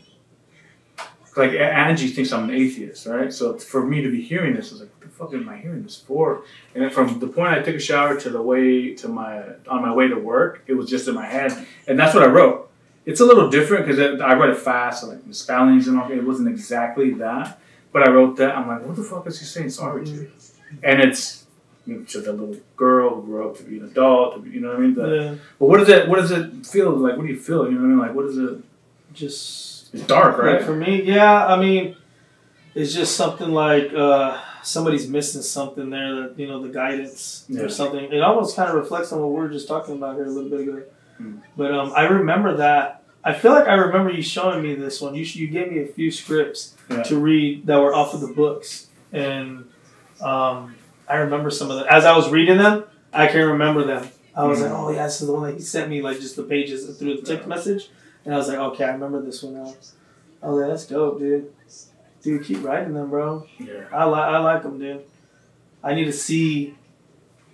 Like Angie thinks I'm an atheist, right? So for me to be hearing this, I was like, what the fuck am I hearing this for? And then from the point I took a shower to the way to on my way to work, it was just in my head, and that's what I wrote. It's a little different because I read it fast, so like the spellings and all. It wasn't exactly that, but I wrote that. I'm like, what the fuck is he saying sorry to? And it's to the little girl who grew up to be an adult. You know what I mean? But what does it? What does it feel like? What do you feel? You know what I mean? Like, what is it? Just it's dark, right? Like for me, yeah. I mean, it's just something like somebody's missing something there. That the guidance or something. It almost kind of reflects on what we were just talking about here a little bit ago. But I remember that. I feel like I remember you showing me this one. You gave me a few scripts to read that were off of the books, and I remember some of them. As I was reading them, I can remember them. I was like, oh yeah, this is the one that he sent me, like just the pages through the text message, and I was like, okay, I remember this one now. I was like, that's dope, dude. Dude, keep writing them, bro. Yeah. I like them, dude. I need to see.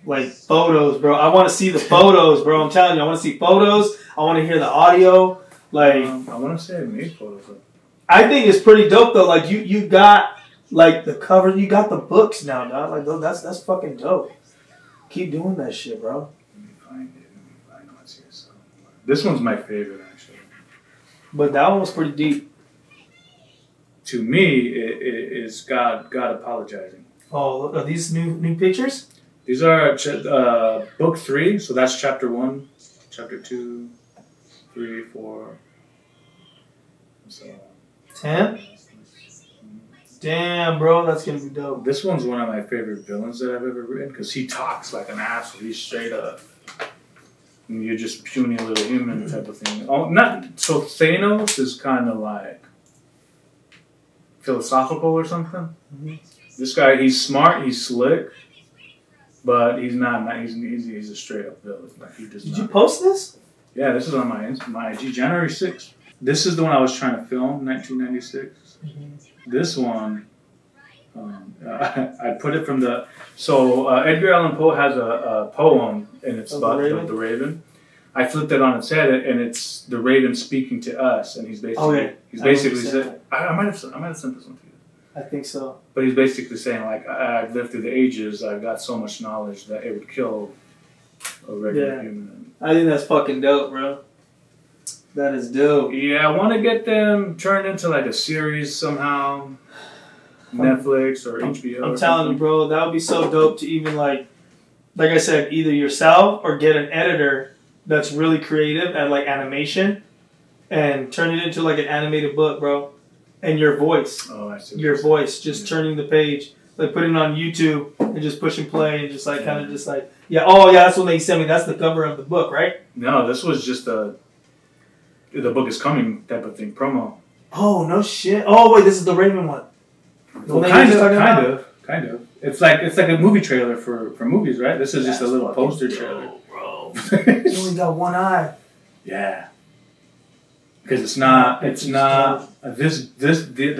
Like photos, bro. I want to see the photos, bro. I'm telling you, I want to see photos. I want to hear the audio. Like, I want to say I made photos. I think it's pretty dope though. Like you got like the cover. You got the books now, dog. Like that's fucking dope. Keep doing that shit, bro. Let me find it. I know it's here. So this one's my favorite, actually. But that one was pretty deep. To me, it is God apologizing. Oh, are these new pictures? These are book 3, so that's chapter 1, chapter 2, 3, 4, so 10. Damn, bro, that's gonna be dope. This one's one of my favorite villains that I've ever written because he talks like an asshole. He's straight up. And you're just puny little human type of thing. Oh, not so. Thanos is kind of like philosophical or something. Mm-hmm. This guy, he's smart, he's slick. But he's not. He's a straight up villain. Like he does. Did you post this? Yeah, this is on my IG, January 6th. This is the one I was trying to film, 1996. Mm-hmm. This one, I put it from the. So Edgar Allan Poe has a poem, and it's about the Raven. I flipped it on its head, and it's the Raven speaking to us, and he's basically said, I might have sent this one to you. I think so. But he's basically saying, like, I've lived through the ages, I've got so much knowledge that it would kill a regular human. I think that's fucking dope, bro. That is dope. Yeah, I want to get them turned into, like, a series somehow. Netflix or HBO. I'm telling you, bro, that would be so dope to even, like I said, either yourself or get an editor that's really creative at, like, animation and turn it into, like, an animated book, bro. And your voice. Oh, I see. Your voice, just turning the page, like putting it on YouTube and just pushing play and just like kind of just like, that's what they sent me. That's the cover of the book, right? No, this was just the book is coming type of thing, promo. Oh, no shit. Oh, wait, this is the Raven one. Well, kind of. It's like a movie trailer for movies, right? This is just a little poster trailer. Bro. You only got one eye. Yeah. Because the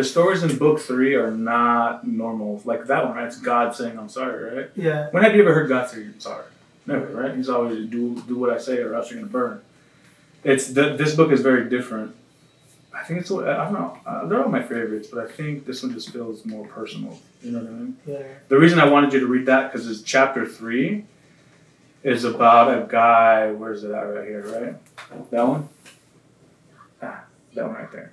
stories in book 3 are not normal. Like that one, right? It's God saying, I'm sorry, right? Yeah. When have you ever heard God say, I'm sorry? Never, right? He's always, do what I say or else you're going to burn. This book is very different. I think I don't know. They're all my favorites, but I think this one just feels more personal. You know what I mean? Yeah. The reason I wanted you to read that, because it's chapter 3 is about a guy, where's it at right here, right? That one? That one right there.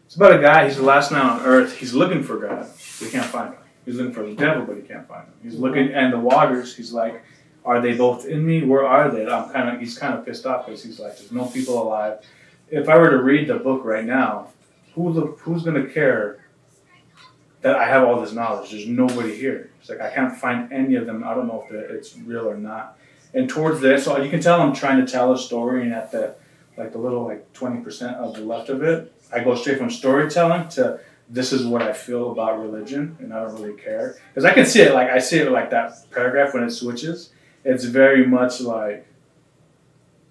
It's about a guy, he's the last man on earth. He's looking for God. He can't find him. He's looking for the devil, but he can't find him. He's looking, and the waters, he's like, are they both in me? Where are they? He's kind of pissed off because he's like, there's no people alive. If I were to read the book right now, who's going to care that I have all this knowledge? There's nobody here. It's like, I can't find any of them. I don't know if it's real or not. And towards this, so you can tell I'm trying to tell a story, and at the little 20% of the left of it, I go straight from storytelling to this is what I feel about religion, and I don't really care. Because I can see it, I see it like that paragraph when it switches. It's very much like,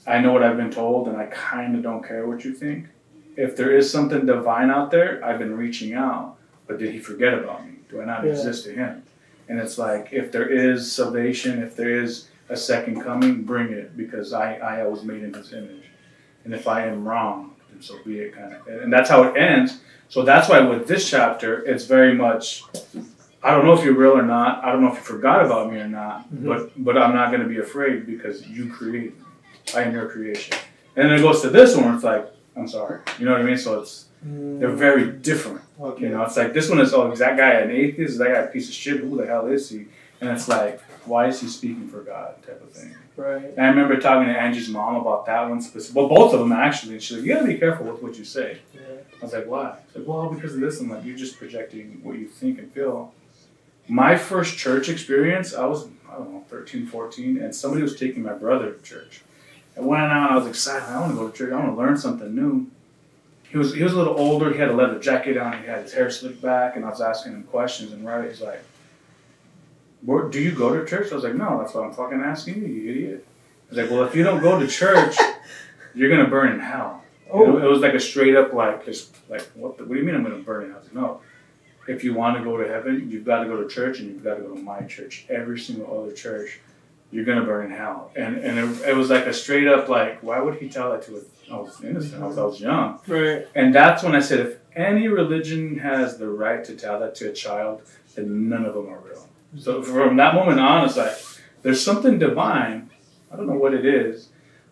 I know what I've been told, and I kind of don't care what you think. If there is something divine out there, I've been reaching out, but did he forget about me? Do I not exist to him? And it's like, if there is salvation, if there is a second coming, bring it, because I was made in His image, and if I am wrong, then so be it, kind of. And that's how it ends. So that's why with this chapter, it's very much, I don't know if you're real or not. I don't know if you forgot about me or not, but I'm not going to be afraid because you created me. I am your creation. And then it goes to this one, it's like, I'm sorry. You know what I mean? So they're very different. Okay. You know, it's like this one is, oh, is that guy an atheist? Is that guy a piece of shit? Who the hell is he? And it's like, why is he speaking for God type of thing? Right. And I remember talking to Angie's mom about that one specific. Well, both of them actually. And she's like, you gotta be careful with what you say. Yeah. I was like, why? She's like, well, because of this. I'm like, you're just projecting what you think and feel. My first church experience, I was, I don't know, 13, 14, and somebody was taking my brother to church. I went out, I was excited. I want to go to church. I want to learn something new. He was a little older. He had a leather jacket on. He had his hair slicked back, and I was asking him questions. And right, he's like, do you go to church? I was like, no, that's what I'm fucking asking you, you idiot. I was like, well, if you don't go to church, you're going to burn in hell. Oh. It was like a straight up, like, just like, what do you mean I'm going to burn in hell? I was like, no. If you want to go to heaven, you've got to go to church, and you've got to go to my church. Every single other church, you're going to burn in hell. And it was like a straight up, like, why would he tell that to us? I was innocent. I was young. Right. And that's when I said, if any religion has the right to tell that to a child, then none of them are real. So from that moment on, it's like, there's something divine. I don't know what it is,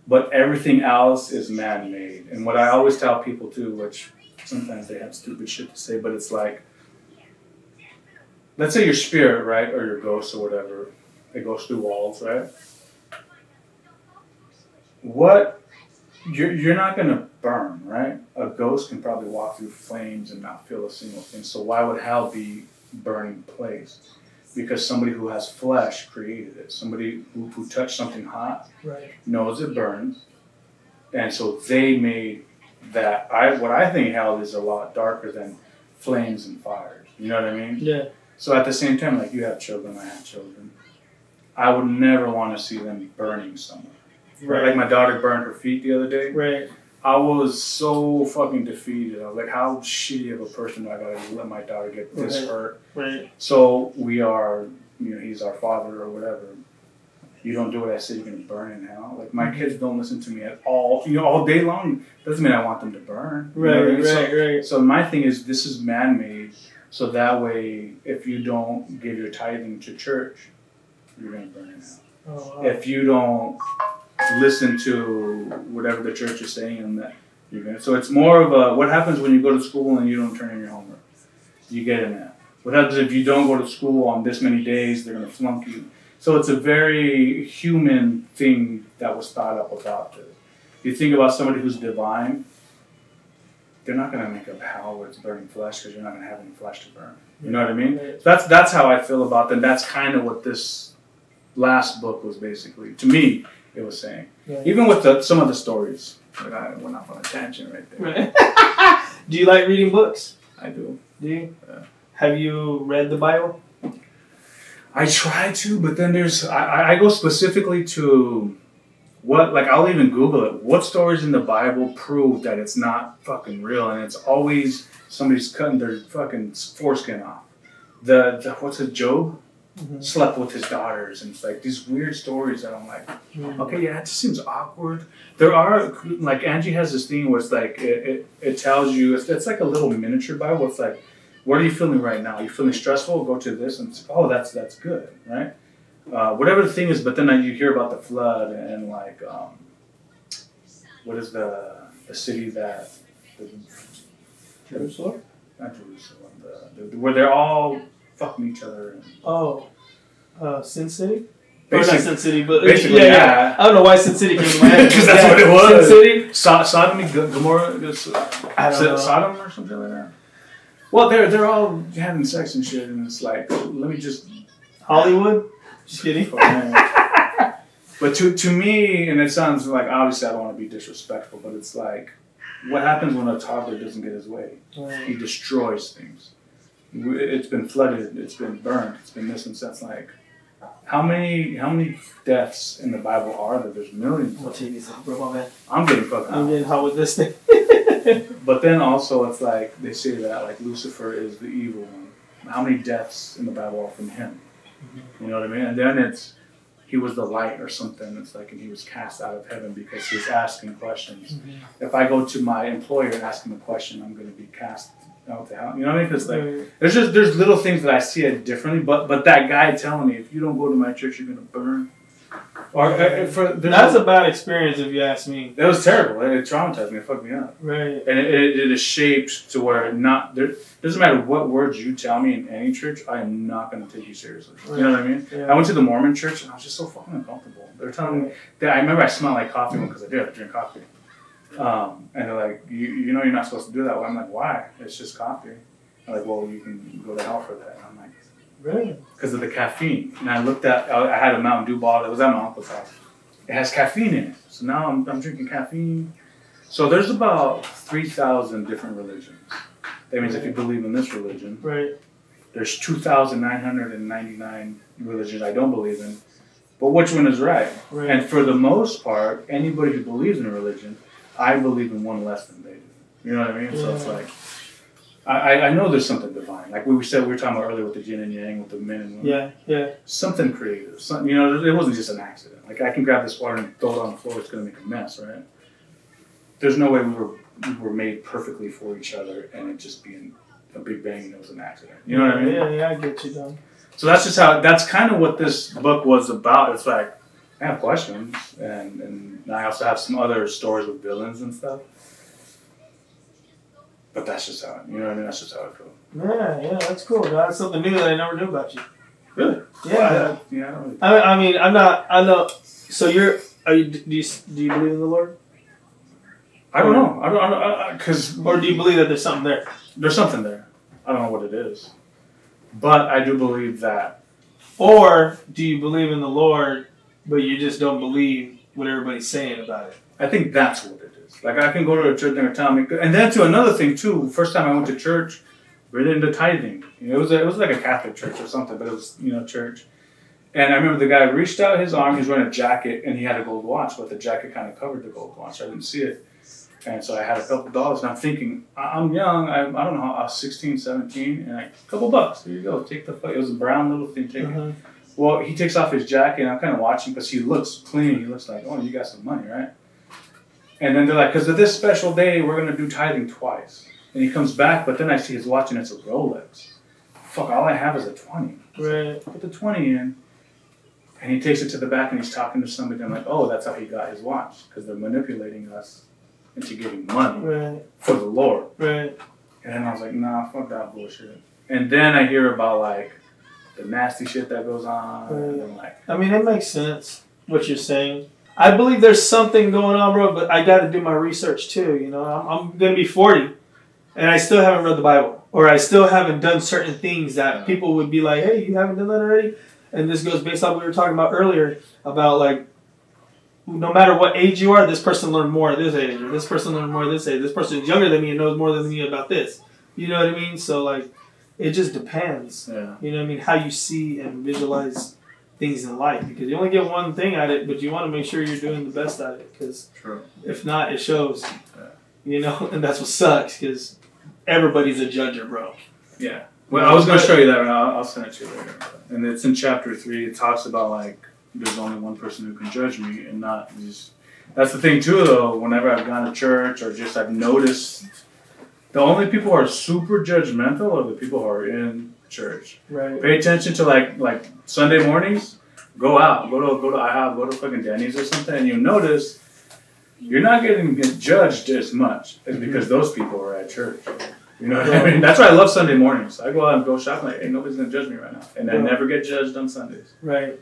but everything else is man-made. And what I always tell people too, which sometimes they have stupid shit to say, but it's like, let's say your spirit, right, or your ghost or whatever, it goes through walls, right? You're not going to burn, right? A ghost can probably walk through flames and not feel a single thing. So why would hell be a burning place? Because somebody who has flesh created it. Somebody who touched something hot knows it burns. And so they made that. What I think hell is a lot darker than flames and fires. You know what I mean? Yeah. So at the same time, like, you have children, I have children. I would never want to see them burning somewhere. Right. Like my daughter burned her feet the other day. Right. I was so fucking defeated. I was like, how shitty of a person do I gotta let my daughter get this hurt? Right. So we are, he's our father or whatever. You don't do what I say, you're gonna burn in hell. Like, my kids don't listen to me at all. All day long. Doesn't mean I want them to burn. Right, right. So my thing is, this is man-made. So that way, if you don't give your tithing to church, you're gonna burn in hell. Oh, wow. If you don't listen to whatever the church is saying, and that you're gonna. So it's more of a, what happens when you go to school and you don't turn in your homework? You get in that. What happens if you don't go to school on this many days? They're gonna flunk you. So it's a very human thing that was thought up about this. If you think about somebody who's divine, they're not gonna make a hell where it's burning flesh, because you're not gonna have any flesh to burn. You know what I mean? So that's how I feel about them. That's kind of what this last book was basically, to me, it was saying. Yeah. Even with some of the stories. Like, I went off on a tangent right there. Right. Do you like reading books? I do. Do you? Have you read the Bible? I try to, but then I go specifically to what, like, I'll even Google it. What stories in the Bible prove that it's not fucking real? And it's always somebody's cutting their fucking foreskin off. What's it, Job? Mm-hmm. Slept with his daughters, and it's like these weird stories that I'm like, okay, yeah, it just seems awkward. There are, like, Angie has this thing where it's like, it tells you, it's like a little miniature Bible. It's like, what are you feeling right now? Are you feeling stressful? Go to this, and it's, oh, that's good, right? Whatever the thing is, but then you hear about the flood and like, what is the city that, Jerusalem? Not Jerusalem, where they're all fucking each other. Sin City? Basically, not Sin City, but yeah. I don't know why Sin City came to my head. Because that's what it was. Sin City? Sodom and Gomorrah? I don't know. Sodom or something like that? Well, they're all having sex and shit, and it's like, let me just... Hollywood? Just kidding. But to me, and it sounds like, obviously I don't want to be disrespectful, but it's like, what happens when a toddler doesn't get his way? He destroys things. It's been flooded, it's been burned, it's been this and that. Like, how many deaths in the Bible are there? There's millions. What TV's up, bro, my man? I'm getting fucked up. I'm getting hot with this thing. But then also, it's like, they say that, like, Lucifer is the evil one. How many deaths in the Bible are from him? You know what I mean? And then he was the light or something. It's like, and he was cast out of heaven because he was asking questions. Mm-hmm. If I go to my employer and ask him a question, I'm going to be cast out to hell. You know what I mean? Because like, there's little things that I see it differently. But that guy telling me, if you don't go to my church, you're going to burn. Or that's a bad experience if you ask me. It was terrible. It traumatized me. It fucked me up. Right. And it is shaped to where doesn't matter what words you tell me in any church, I am not going to take you seriously. Right. You know what I mean? Yeah. I went to the Mormon church and I was just so fucking uncomfortable. They were telling me that I remember I smelled like coffee because I drink coffee. And they're like, you know, you're not supposed to do that. Well, I'm like, why? It's just coffee. They're like, well, you can go to hell for that. And I'm like, really? Because of the caffeine. And I looked at, I had a Mountain Dew bottle that was at my uncle's house. It has caffeine in it. So now I'm drinking caffeine. So there's about 3,000 different religions. That means if you believe in this religion, there's 2,999 religions I don't believe in. But which one is right? And for the most part, anybody who believes in a religion, I believe in one less than they do. You know what I mean? So it's like, I know there's something divine. Like we were talking about earlier with the yin and yang, with the men and women. Yeah. Something creative. You know, it wasn't just an accident. Like I can grab this water and throw it on the floor. It's going to make a mess, right? There's no way we were made perfectly for each other and it just being a big bang and it was an accident. You know what I mean? Yeah, I get you, though. So that's kind of what this book was about. It's like, I have questions and I also have some other stories with villains and stuff. But that's just how, you know what I mean? That's just how I feel. Yeah, that's cool. That's something new that I never knew about you. Really? Yeah. Well, I mean, I know. So do you believe in the Lord? I don't know. I don't or do you believe that there's something there? There's something there. I don't know what it is. But I do believe that. Or do you believe in the Lord, but you just don't believe what everybody's saying about it? I think that's what it is. Like I can go to a church and they're telling me, and then to another thing too. First time I went to church, we're into tithing. You know, it was like a Catholic church or something, but it was church. And I remember the guy reached out his arm. He was wearing a jacket and he had a gold watch, but the jacket kind of covered the gold watch. I didn't see it, and so I had a couple dollars. And I'm thinking, I'm young. I don't know how I was 16, 17, and a couple bucks. Here you go. Take the. It was a brown little thing. Take it. Well, he takes off his jacket, and I'm kind of watching because he looks clean. He looks like, oh, you got some money, right? And then they're like, because of this special day, we're going to do tithing twice. And he comes back, but then I see his watch, and it's a Rolex. Fuck, all I have is a 20. Right. Put the 20 in. And he takes it to the back, and he's talking to somebody. And I'm like, oh, that's how he got his watch. Because they're manipulating us into giving money for the Lord. Right. And then I was like, nah, fuck that bullshit. And then I hear about, like, the nasty shit that goes on. And then, like, I mean, it makes sense what you're saying. I believe there's something going on, bro, but I got to do my research too. You know, I'm going to be 40 and I still haven't read the Bible, or I still haven't done certain things that people would be like, hey, you haven't done that already? And this goes based on what we were talking about earlier about, like, no matter what age you are, this person learned more at this age, or this person learned more at this age. This person is younger than me and knows more than me about this. You know what I mean? So, like, it just depends. Yeah. You know what I mean? How you see and visualize things in life, because you only get one thing at it, but you want to make sure you're doing the best at it, because if not, it shows. You know, and that's what sucks, because everybody's a judger, bro. Yeah. Well, I was going to show you that, and I'll send it to you later. And it's in chapter 3. It talks about, like, there's only one person who can judge me, and not just. That's the thing too, though. Whenever I've gone to church or just I've noticed, the only people who are super judgmental are the people who are in church. Right. Pay attention to like Sunday mornings. Go out. Go to IHOP. Go to fucking Denny's or something, and you'll notice you're not getting judged as much. It's because those people are at church. You know what I mean? That's why I love Sunday mornings. I go out and go shopping like, hey, nobody's gonna judge me right now, and I never get judged on Sundays. Right.